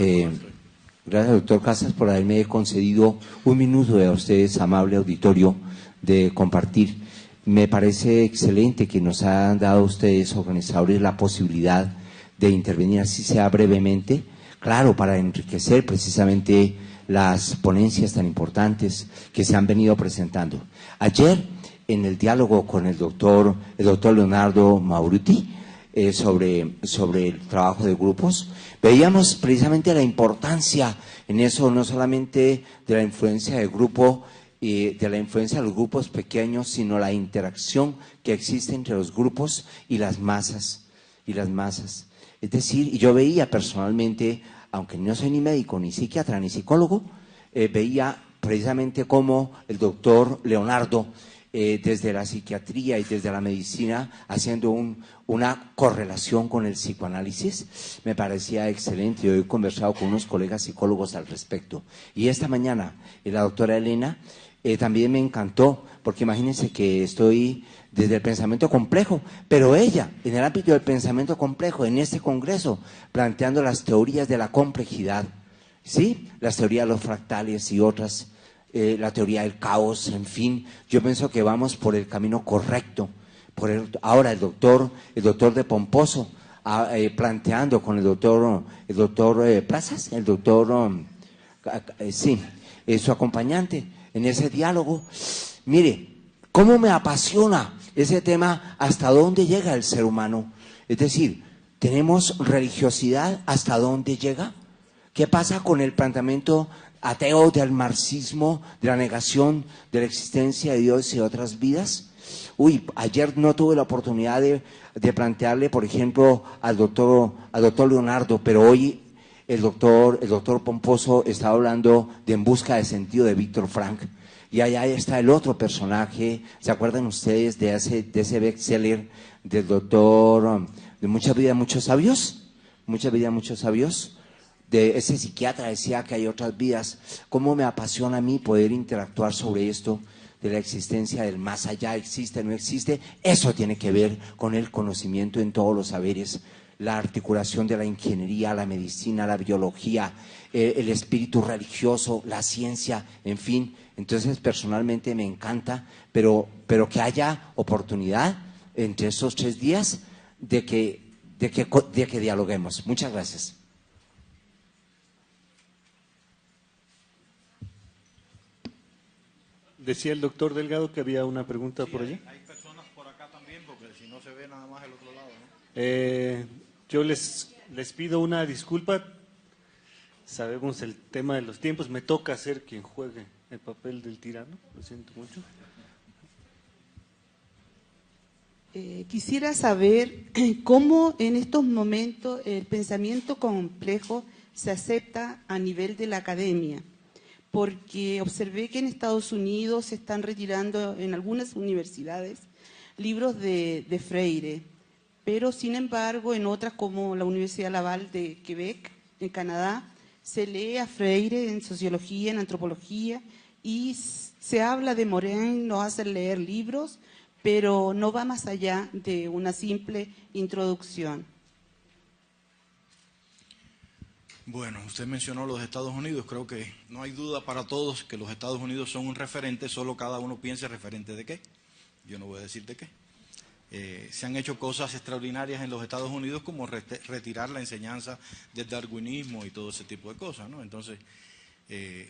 doctor Casas, por haberme concedido un minuto a ustedes, amable auditorio, de compartir. Me parece excelente que nos han dado ustedes, organizadores, la posibilidad de intervenir, así sea brevemente, claro, para enriquecer precisamente las ponencias tan importantes que se han venido presentando. Ayer, en el diálogo con el doctor Leonardo Mauruti sobre el trabajo de grupos, veíamos precisamente la importancia en eso, no solamente de la influencia del grupo, de la influencia de los grupos pequeños, sino la interacción que existe entre los grupos y las masas. Es decir, yo veía personalmente, aunque no soy ni médico, ni psiquiatra, ni psicólogo, veía precisamente cómo el doctor Leonardo, desde la psiquiatría y desde la medicina, haciendo una correlación con el psicoanálisis, me parecía excelente. Yo he conversado con unos colegas psicólogos al respecto. Y esta mañana, la doctora Elena también me encantó, porque imagínense que estoy desde el pensamiento complejo, pero ella, en el ámbito del pensamiento complejo, en este congreso, planteando las teorías de la complejidad, ¿sí? Las teorías de los fractales y otras, la teoría del caos, en fin, yo pienso que vamos por el camino correcto. Ahora el doctor de Pomposo, planteando con el doctor Plazas, su acompañante, en ese diálogo. Mire, cómo me apasiona ese tema, hasta dónde llega el ser humano. Es decir, ¿tenemos religiosidad hasta dónde llega? ¿Qué pasa con el planteamiento ateo del marxismo, de la negación de la existencia de Dios y de otras vidas? Ayer no tuve la oportunidad de plantearle, por ejemplo, al doctor Leonardo, pero hoy el doctor Pomposo estaba hablando de En busca de sentido de Víctor Frank. Y allá está el otro personaje, ¿se acuerdan ustedes de ese bestseller del doctor de Mucha vida, muchos sabios? Mucha vida, muchos sabios. De ese psiquiatra decía que hay otras vidas. ¿Cómo me apasiona a mí poder interactuar sobre esto de la existencia del más allá? ¿Existe, no existe? Eso tiene que ver con el conocimiento en todos los saberes. la articulación de la ingeniería, la medicina, la biología, el espíritu religioso, la ciencia, en fin. Entonces, personalmente me encanta, pero que haya oportunidad entre esos 3 días de que dialoguemos. Muchas gracias. Decía el doctor Delgado que había una pregunta por allí. Hay personas por acá también, porque si no se ve nada más el otro lado, ¿no? Yo les pido una disculpa. Sabemos el tema de los tiempos. Me toca ser quien juegue el papel del tirano. Lo siento mucho. Quisiera saber cómo en estos momentos el pensamiento complejo se acepta a nivel de la academia, porque observé que en Estados Unidos se están retirando en algunas universidades libros de Freire, pero sin embargo en otras como la Universidad Laval de Quebec, en Canadá, se lee a Freire en sociología, en antropología, y se habla de Morin, nos hacen leer libros, pero no va más allá de una simple introducción. Bueno, usted mencionó los Estados Unidos. Creo que no hay duda para todos que los Estados Unidos son un referente, solo cada uno piense referente de qué. Yo no voy a decir de qué. Se han hecho cosas extraordinarias en los Estados Unidos como retirar la enseñanza del darwinismo y todo ese tipo de cosas, ¿no? Entonces,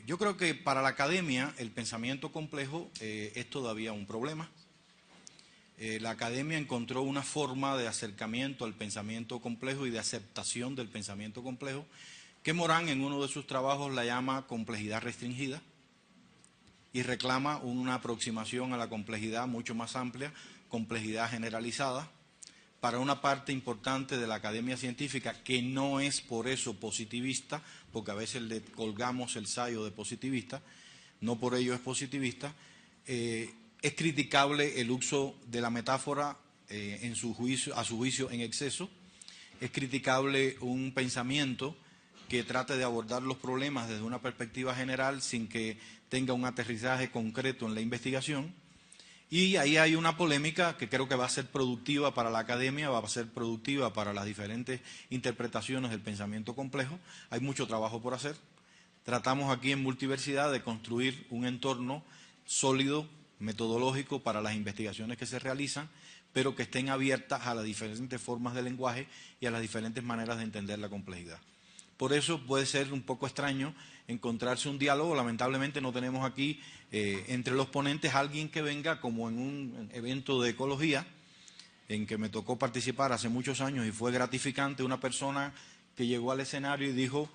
yo creo que para la academia el pensamiento complejo es todavía un problema. La academia encontró una forma de acercamiento al pensamiento complejo y de aceptación del pensamiento complejo que Morán en uno de sus trabajos la llama complejidad restringida y reclama una aproximación a la complejidad mucho más amplia, complejidad generalizada, para una parte importante de la academia científica que no es por eso positivista, porque a veces le colgamos el sayo de positivista, no por ello es positivista. Es criticable el uso de la metáfora a su juicio en exceso. Es criticable un pensamiento que trate de abordar los problemas desde una perspectiva general sin que tenga un aterrizaje concreto en la investigación. Y ahí hay una polémica que creo que va a ser productiva para la academia, va a ser productiva para las diferentes interpretaciones del pensamiento complejo. Hay mucho trabajo por hacer. Tratamos aquí en Multiversidad de construir un entorno sólido, metodológico para las investigaciones que se realizan, pero que estén abiertas a las diferentes formas de lenguaje y a las diferentes maneras de entender la complejidad. Por eso puede ser un poco extraño encontrarse un diálogo. Lamentablemente no tenemos aquí entre los ponentes alguien que venga como en un evento de ecología en que me tocó participar hace muchos años y fue gratificante, una persona que llegó al escenario y dijo: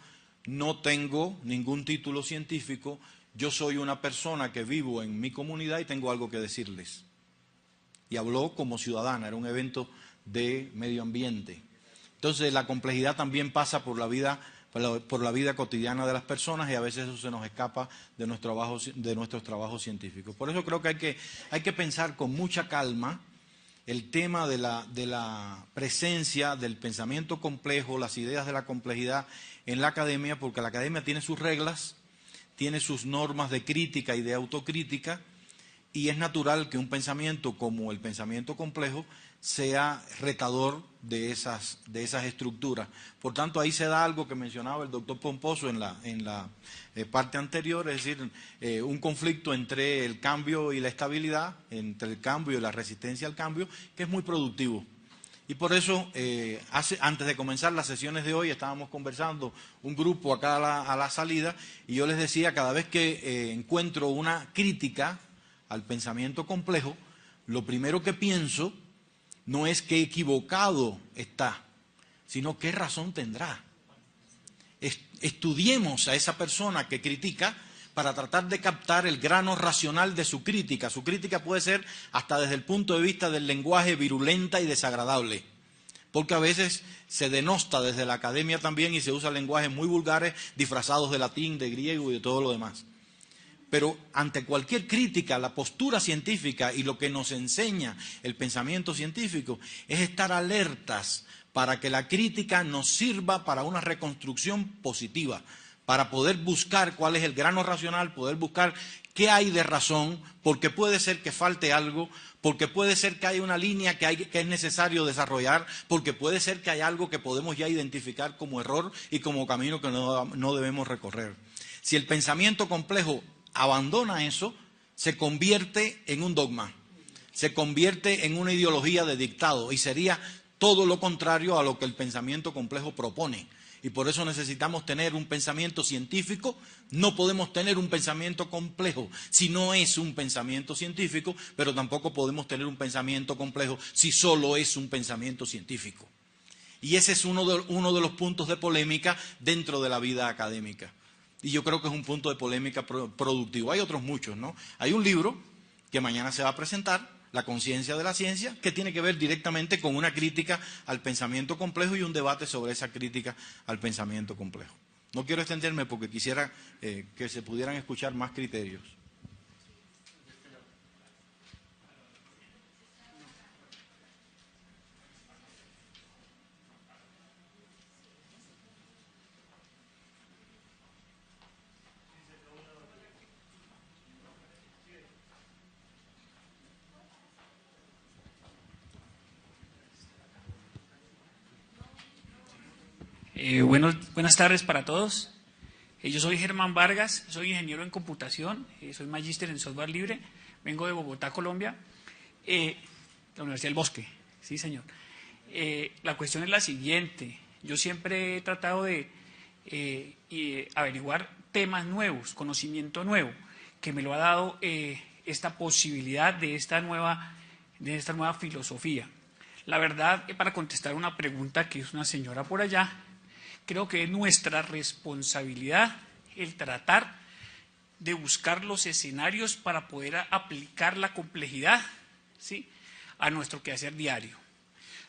no tengo ningún título científico, yo soy una persona que vivo en mi comunidad y tengo algo que decirles. Y habló como ciudadana, era un evento de medio ambiente. Entonces la complejidad también pasa por la vida cotidiana de las personas y a veces eso se nos escapa de nuestros trabajos científicos. Por eso creo que hay que pensar con mucha calma el tema de la presencia del pensamiento complejo, las ideas de la complejidad en la academia, porque la academia tiene sus reglas, tiene sus normas de crítica y de autocrítica, y es natural que un pensamiento como el pensamiento complejo sea retador de esas estructuras. Por tanto, ahí se da algo que mencionaba el doctor Pomposo en la parte anterior, es decir, un conflicto entre el cambio y la estabilidad, entre el cambio y la resistencia al cambio, que es muy productivo. Y por eso, antes de comenzar las sesiones de hoy, estábamos conversando un grupo acá a la salida, y yo les decía, cada vez que encuentro una crítica al pensamiento complejo, lo primero que pienso no es qué equivocado está, sino qué razón tendrá. Estudiemos a esa persona que critica para tratar de captar el grano racional de su crítica. Su crítica puede ser hasta desde el punto de vista del lenguaje virulenta y desagradable, porque a veces se denosta desde la academia también y se usa lenguajes muy vulgares disfrazados de latín, de griego y de todo lo demás. Pero ante cualquier crítica, la postura científica y lo que nos enseña el pensamiento científico es estar alertas para que la crítica nos sirva para una reconstrucción positiva, para poder buscar cuál es el grano racional, poder buscar qué hay de razón, porque puede ser que falte algo, porque puede ser que haya una línea que es necesario desarrollar, porque puede ser que haya algo que podemos ya identificar como error y como camino que no debemos recorrer. Si el pensamiento complejo abandona eso, se convierte en un dogma, se convierte en una ideología de dictado y sería todo lo contrario a lo que el pensamiento complejo propone. Y por eso necesitamos tener un pensamiento científico. No podemos tener un pensamiento complejo si no es un pensamiento científico, pero tampoco podemos tener un pensamiento complejo si solo es un pensamiento científico. Y ese es uno de los puntos de polémica dentro de la vida académica. Y yo creo que es un punto de polémica productivo. Hay otros muchos, ¿no? Hay un libro que mañana se va a presentar, La conciencia de la ciencia, que tiene que ver directamente con una crítica al pensamiento complejo y un debate sobre esa crítica al pensamiento complejo. No quiero extenderme porque quisiera que se pudieran escuchar más criterios. Buenas tardes para todos. Yo soy Germán Vargas, soy ingeniero en computación, soy magíster en software libre, vengo de Bogotá, Colombia, la Universidad del Bosque, sí señor. La cuestión es la siguiente, yo siempre he tratado de averiguar temas nuevos, conocimiento nuevo, que me lo ha dado esta posibilidad de esta nueva filosofía. La verdad, para contestar una pregunta que es una señora por allá, creo que es nuestra responsabilidad el tratar de buscar los escenarios para poder aplicar la complejidad, ¿sí?, a nuestro quehacer diario.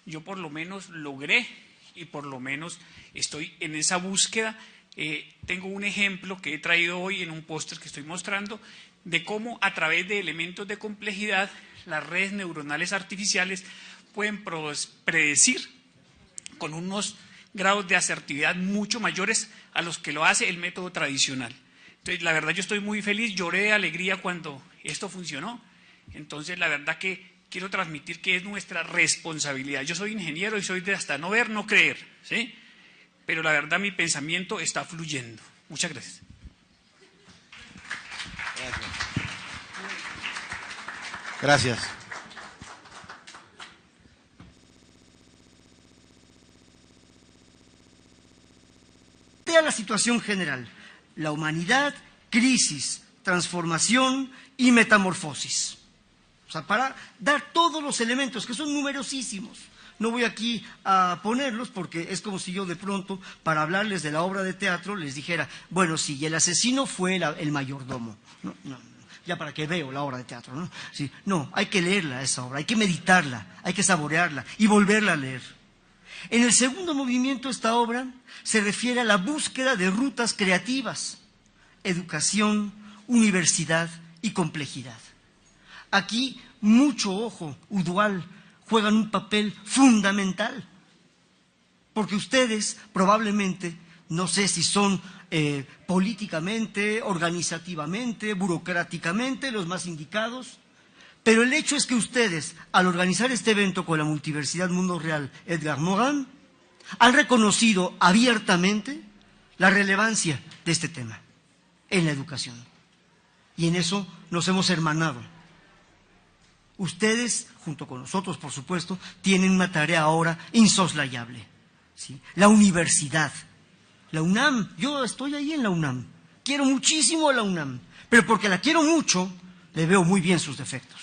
Yo por lo menos logré y por lo menos estoy en esa búsqueda. Tengo un ejemplo que he traído hoy en un póster que estoy mostrando de cómo a través de elementos de complejidad las redes neuronales artificiales pueden predecir con unos grados de asertividad mucho mayores a los que lo hace el método tradicional. Entonces, la verdad, yo estoy muy feliz, lloré de alegría cuando esto funcionó. Entonces, la verdad que quiero transmitir que es nuestra responsabilidad. Yo soy ingeniero y soy de hasta no ver, no creer, ¿sí? Pero la verdad, mi pensamiento está fluyendo. Muchas gracias. Gracias. La situación general, la humanidad, crisis, transformación y metamorfosis. O sea, para dar todos los elementos, que son numerosísimos. No voy aquí a ponerlos porque es como si yo de pronto, para hablarles de la obra de teatro, les dijera, bueno, sí, y el asesino fue el mayordomo. No, ya para que veo la obra de teatro, ¿no? Sí, no, hay que leerla esa obra, hay que meditarla, hay que saborearla y volverla a leer. En el segundo movimiento, esta obra se refiere a la búsqueda de rutas creativas, educación, universidad y complejidad. Aquí, mucho ojo, Udual, juegan un papel fundamental, porque ustedes probablemente, no sé si son políticamente, organizativamente, burocráticamente los más indicados, pero el hecho es que ustedes, al organizar este evento con la Multiversidad Mundo Real Edgar Morin, han reconocido abiertamente la relevancia de este tema en la educación. Y en eso nos hemos hermanado. Ustedes, junto con nosotros, por supuesto, tienen una tarea ahora insoslayable, ¿sí? La universidad, la UNAM. Yo estoy ahí en la UNAM. Quiero muchísimo a la UNAM, pero porque la quiero mucho, le veo muy bien sus defectos.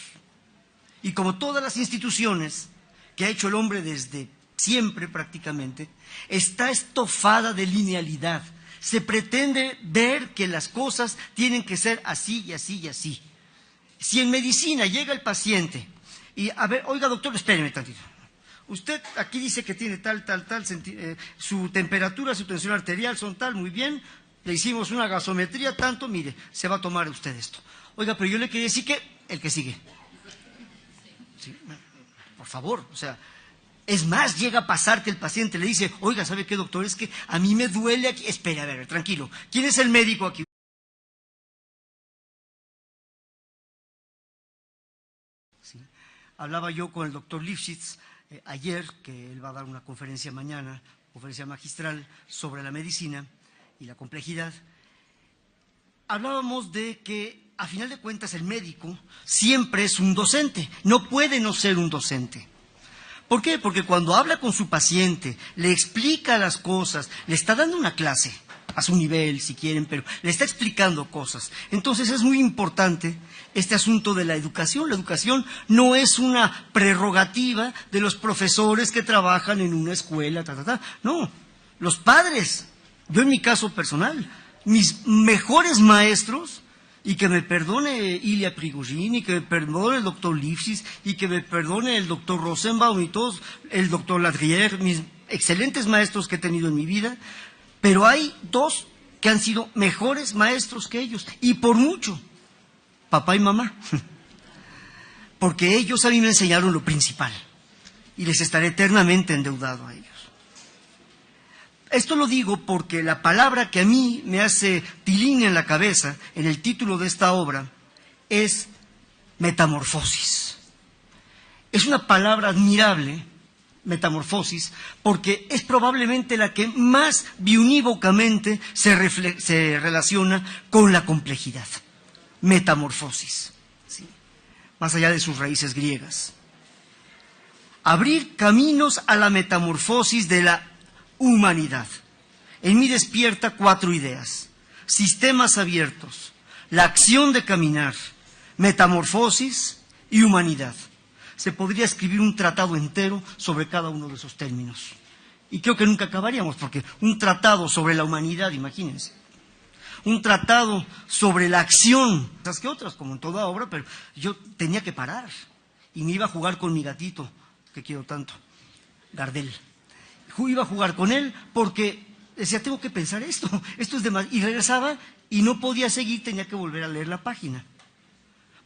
Y como todas las instituciones que ha hecho el hombre desde siempre prácticamente, está estofada de linealidad. Se pretende ver que las cosas tienen que ser así y así y así. Si en medicina llega el paciente y, a ver, oiga doctor, espéreme tantito. Usted aquí dice que tiene tal, su temperatura, su tensión arterial son tal, muy bien, le hicimos una gasometría, tanto, mire, se va a tomar usted esto. Oiga, pero yo le quería decir que el que sigue. Sí, por favor, o sea, es más, llega a pasar que el paciente le dice, oiga, ¿sabe qué, doctor? Es que a mí me duele aquí. Espera, a ver, tranquilo. ¿Quién es el médico aquí? ¿Sí? Hablaba yo con el doctor Lifshitz ayer, que él va a dar una conferencia mañana, conferencia magistral sobre la medicina y la complejidad. Hablábamos de que, a final de cuentas, el médico siempre es un docente, no puede no ser un docente. ¿Por qué? Porque cuando habla con su paciente, le explica las cosas, le está dando una clase, a su nivel, si quieren, pero le está explicando cosas. Entonces es muy importante este asunto de la educación. La educación no es una prerrogativa de los profesores que trabajan en una escuela, no, los padres. Yo en mi caso personal, mis mejores maestros, y que me perdone Ilya Prigozhin, y que me perdone el doctor Lifshitz, y que me perdone el doctor Rosenbaum y todos, el doctor Ladrier, mis excelentes maestros que he tenido en mi vida, pero hay dos que han sido mejores maestros que ellos, y por mucho, papá y mamá, porque ellos a mí me enseñaron lo principal, y les estaré eternamente endeudado a ellos. Esto lo digo porque la palabra que a mí me hace tilín en la cabeza, en el título de esta obra, es metamorfosis. Es una palabra admirable, metamorfosis, porque es probablemente la que más biunívocamente se relaciona con la complejidad. Metamorfosis, ¿sí? Más allá de sus raíces griegas. Abrir caminos a la metamorfosis de la humanidad. En mí despierta 4 ideas: sistemas abiertos, la acción de caminar, metamorfosis y humanidad. Se podría escribir un tratado entero sobre cada uno de esos términos. Y creo que nunca acabaríamos, porque un tratado sobre la humanidad, imagínense. Un tratado sobre la acción, más que otras, como en toda obra, pero yo tenía que parar. Y me iba a jugar con mi gatito, que quiero tanto, Gardel. Iba a jugar con él porque decía, tengo que pensar esto es demasiado. Y regresaba y no podía seguir, tenía que volver a leer la página.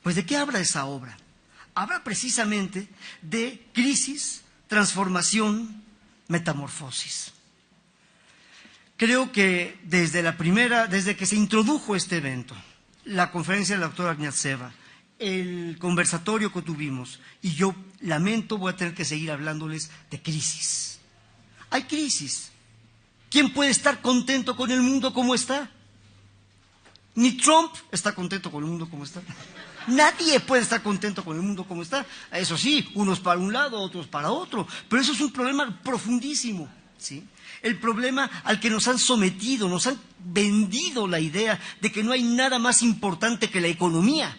Pues ¿de qué habla esa obra? Habla precisamente de crisis, transformación, metamorfosis. Creo que desde que se introdujo este evento, la conferencia de la doctora Agniatseva, el conversatorio que tuvimos, y yo lamento, voy a tener que seguir hablándoles de crisis. Hay crisis. ¿Quién puede estar contento con el mundo como está? Ni Trump está contento con el mundo como está. Nadie puede estar contento con el mundo como está. Eso sí, unos para un lado, otros para otro. Pero eso es un problema profundísimo, ¿sí? El problema al que nos han sometido, nos han vendido la idea de que no hay nada más importante que la economía.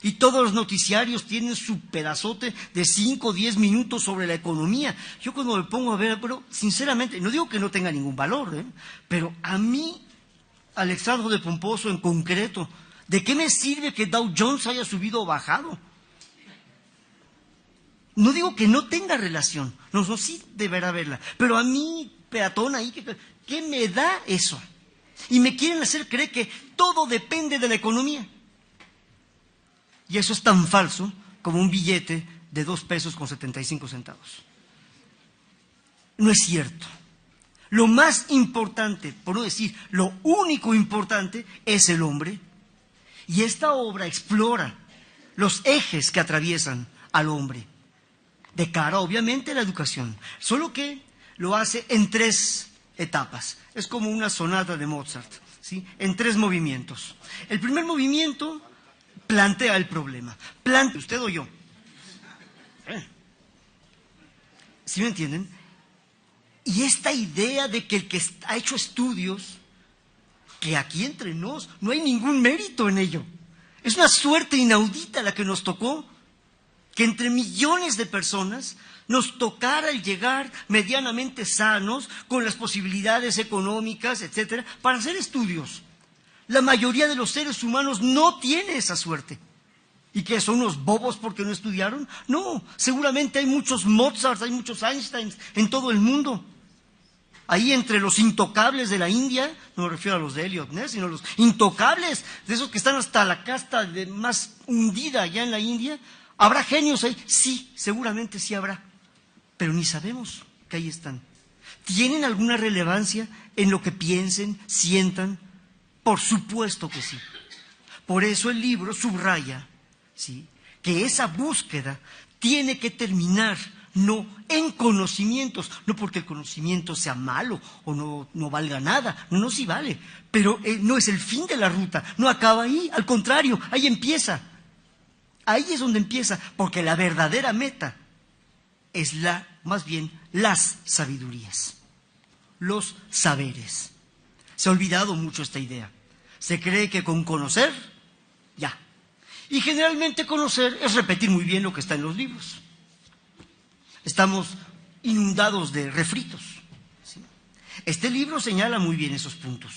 Y todos los noticiarios tienen su pedazote de 5 o 10 minutos sobre la economía. Yo cuando me pongo a ver, pero sinceramente, no digo que no tenga ningún valor, pero a mí, Alexandro de Pomposo en concreto, ¿de qué me sirve que Dow Jones haya subido o bajado? No digo que no tenga relación, no, sí deberá haberla, pero a mí, peatón ahí, ¿qué me da eso? Y me quieren hacer creer que todo depende de la economía. Y eso es tan falso como un billete de 2 pesos con 75 centavos. No es cierto. Lo más importante, por no decir lo único importante, es el hombre. Y esta obra explora los ejes que atraviesan al hombre, de cara, obviamente, a la educación. Solo que lo hace en 3 etapas. Es como una sonata de Mozart, ¿sí? En 3 movimientos. El primer movimiento plantea el problema. Plantea usted o yo. ¿Sí me entienden? Y esta idea de que el que ha hecho estudios, que aquí entre nos no hay ningún mérito en ello. Es una suerte inaudita la que nos tocó, que entre millones de personas nos tocara el llegar medianamente sanos, con las posibilidades económicas, etcétera, para hacer estudios. La mayoría de los seres humanos no tiene esa suerte. ¿Y que son unos bobos porque no estudiaron? No, seguramente hay muchos Mozart, hay muchos Einsteins en todo el mundo. Ahí entre los intocables de la India, no me refiero a los de Eliot Ness, sino los intocables, de esos que están hasta la casta más hundida allá en la India, ¿habrá genios ahí? Sí, seguramente sí habrá, pero ni sabemos que ahí están. ¿Tienen alguna relevancia en lo que piensen, sientan? Por supuesto que sí. Por eso el libro subraya, ¿sí?, que esa búsqueda tiene que terminar no en conocimientos, no porque el conocimiento sea malo o no valga nada, no, sí vale, pero no es el fin de la ruta, no acaba ahí, al contrario, ahí empieza. Ahí es donde empieza, porque la verdadera meta es más bien las sabidurías, los saberes. Se ha olvidado mucho esta idea. Se cree que con conocer, ya. Y generalmente conocer es repetir muy bien lo que está en los libros. Estamos inundados de refritos, ¿sí? Este libro señala muy bien esos puntos,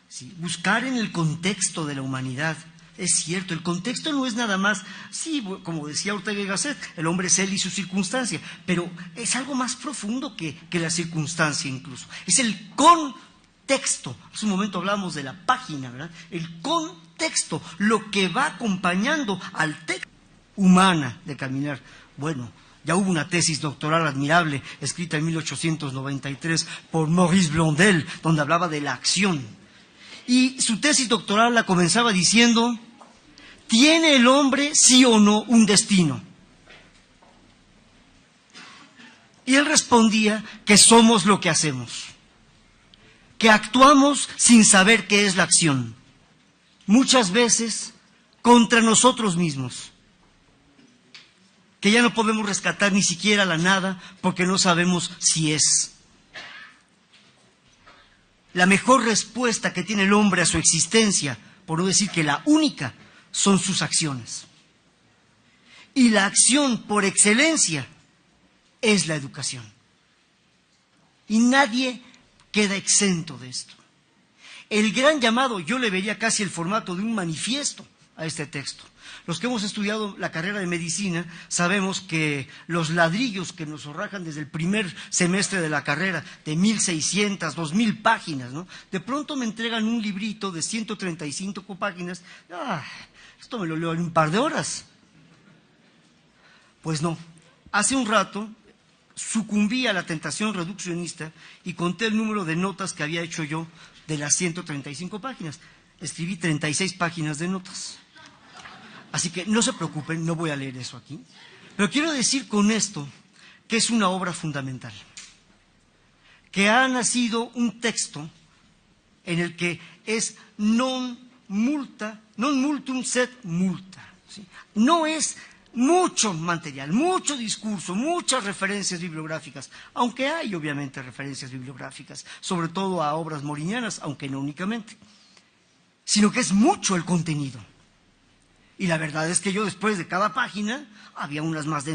¿sí? Buscar en el contexto de la humanidad. Es cierto, el contexto no es nada más, sí, como decía Ortega y Gasset, el hombre es él y su circunstancia, pero es algo más profundo que la circunstancia incluso. Es el contexto. Hace un momento hablábamos de la página, ¿verdad? El contexto, lo que va acompañando al texto humana de caminar. Bueno, ya hubo una tesis doctoral admirable, escrita en 1893 por Maurice Blondel, donde hablaba de la acción. Y su tesis doctoral la comenzaba diciendo: ¿tiene el hombre, sí o no, un destino? Y él respondía que somos lo que hacemos, que actuamos sin saber qué es la acción, muchas veces contra nosotros mismos, que ya no podemos rescatar ni siquiera la nada porque no sabemos si es. La mejor respuesta que tiene el hombre a su existencia, por no decir que la única, son sus acciones. Y la acción por excelencia es la educación. Y nadie queda exento de esto. El gran llamado, yo le vería casi el formato de un manifiesto a este texto. Los que hemos estudiado la carrera de medicina sabemos que los ladrillos que nos arrojan desde el primer semestre de la carrera, de 1.600, 2.000 páginas, ¿no? De pronto me entregan un librito de 135 páginas. Esto me lo leo en un par de horas. Pues no. Hace un rato sucumbí a la tentación reduccionista y conté el número de notas que había hecho yo de las 135 páginas. Escribí 36 páginas de notas. Así que no se preocupen, no voy a leer eso aquí. Pero quiero decir con esto que es una obra fundamental, que ha nacido un texto en el que es non multum sed multa, ¿sí? No es mucho material, mucho discurso, muchas referencias bibliográficas, aunque hay obviamente referencias bibliográficas, sobre todo a obras morinianas, aunque no únicamente, sino que es mucho el contenido. Y la verdad es que yo después de cada página había unas más densas.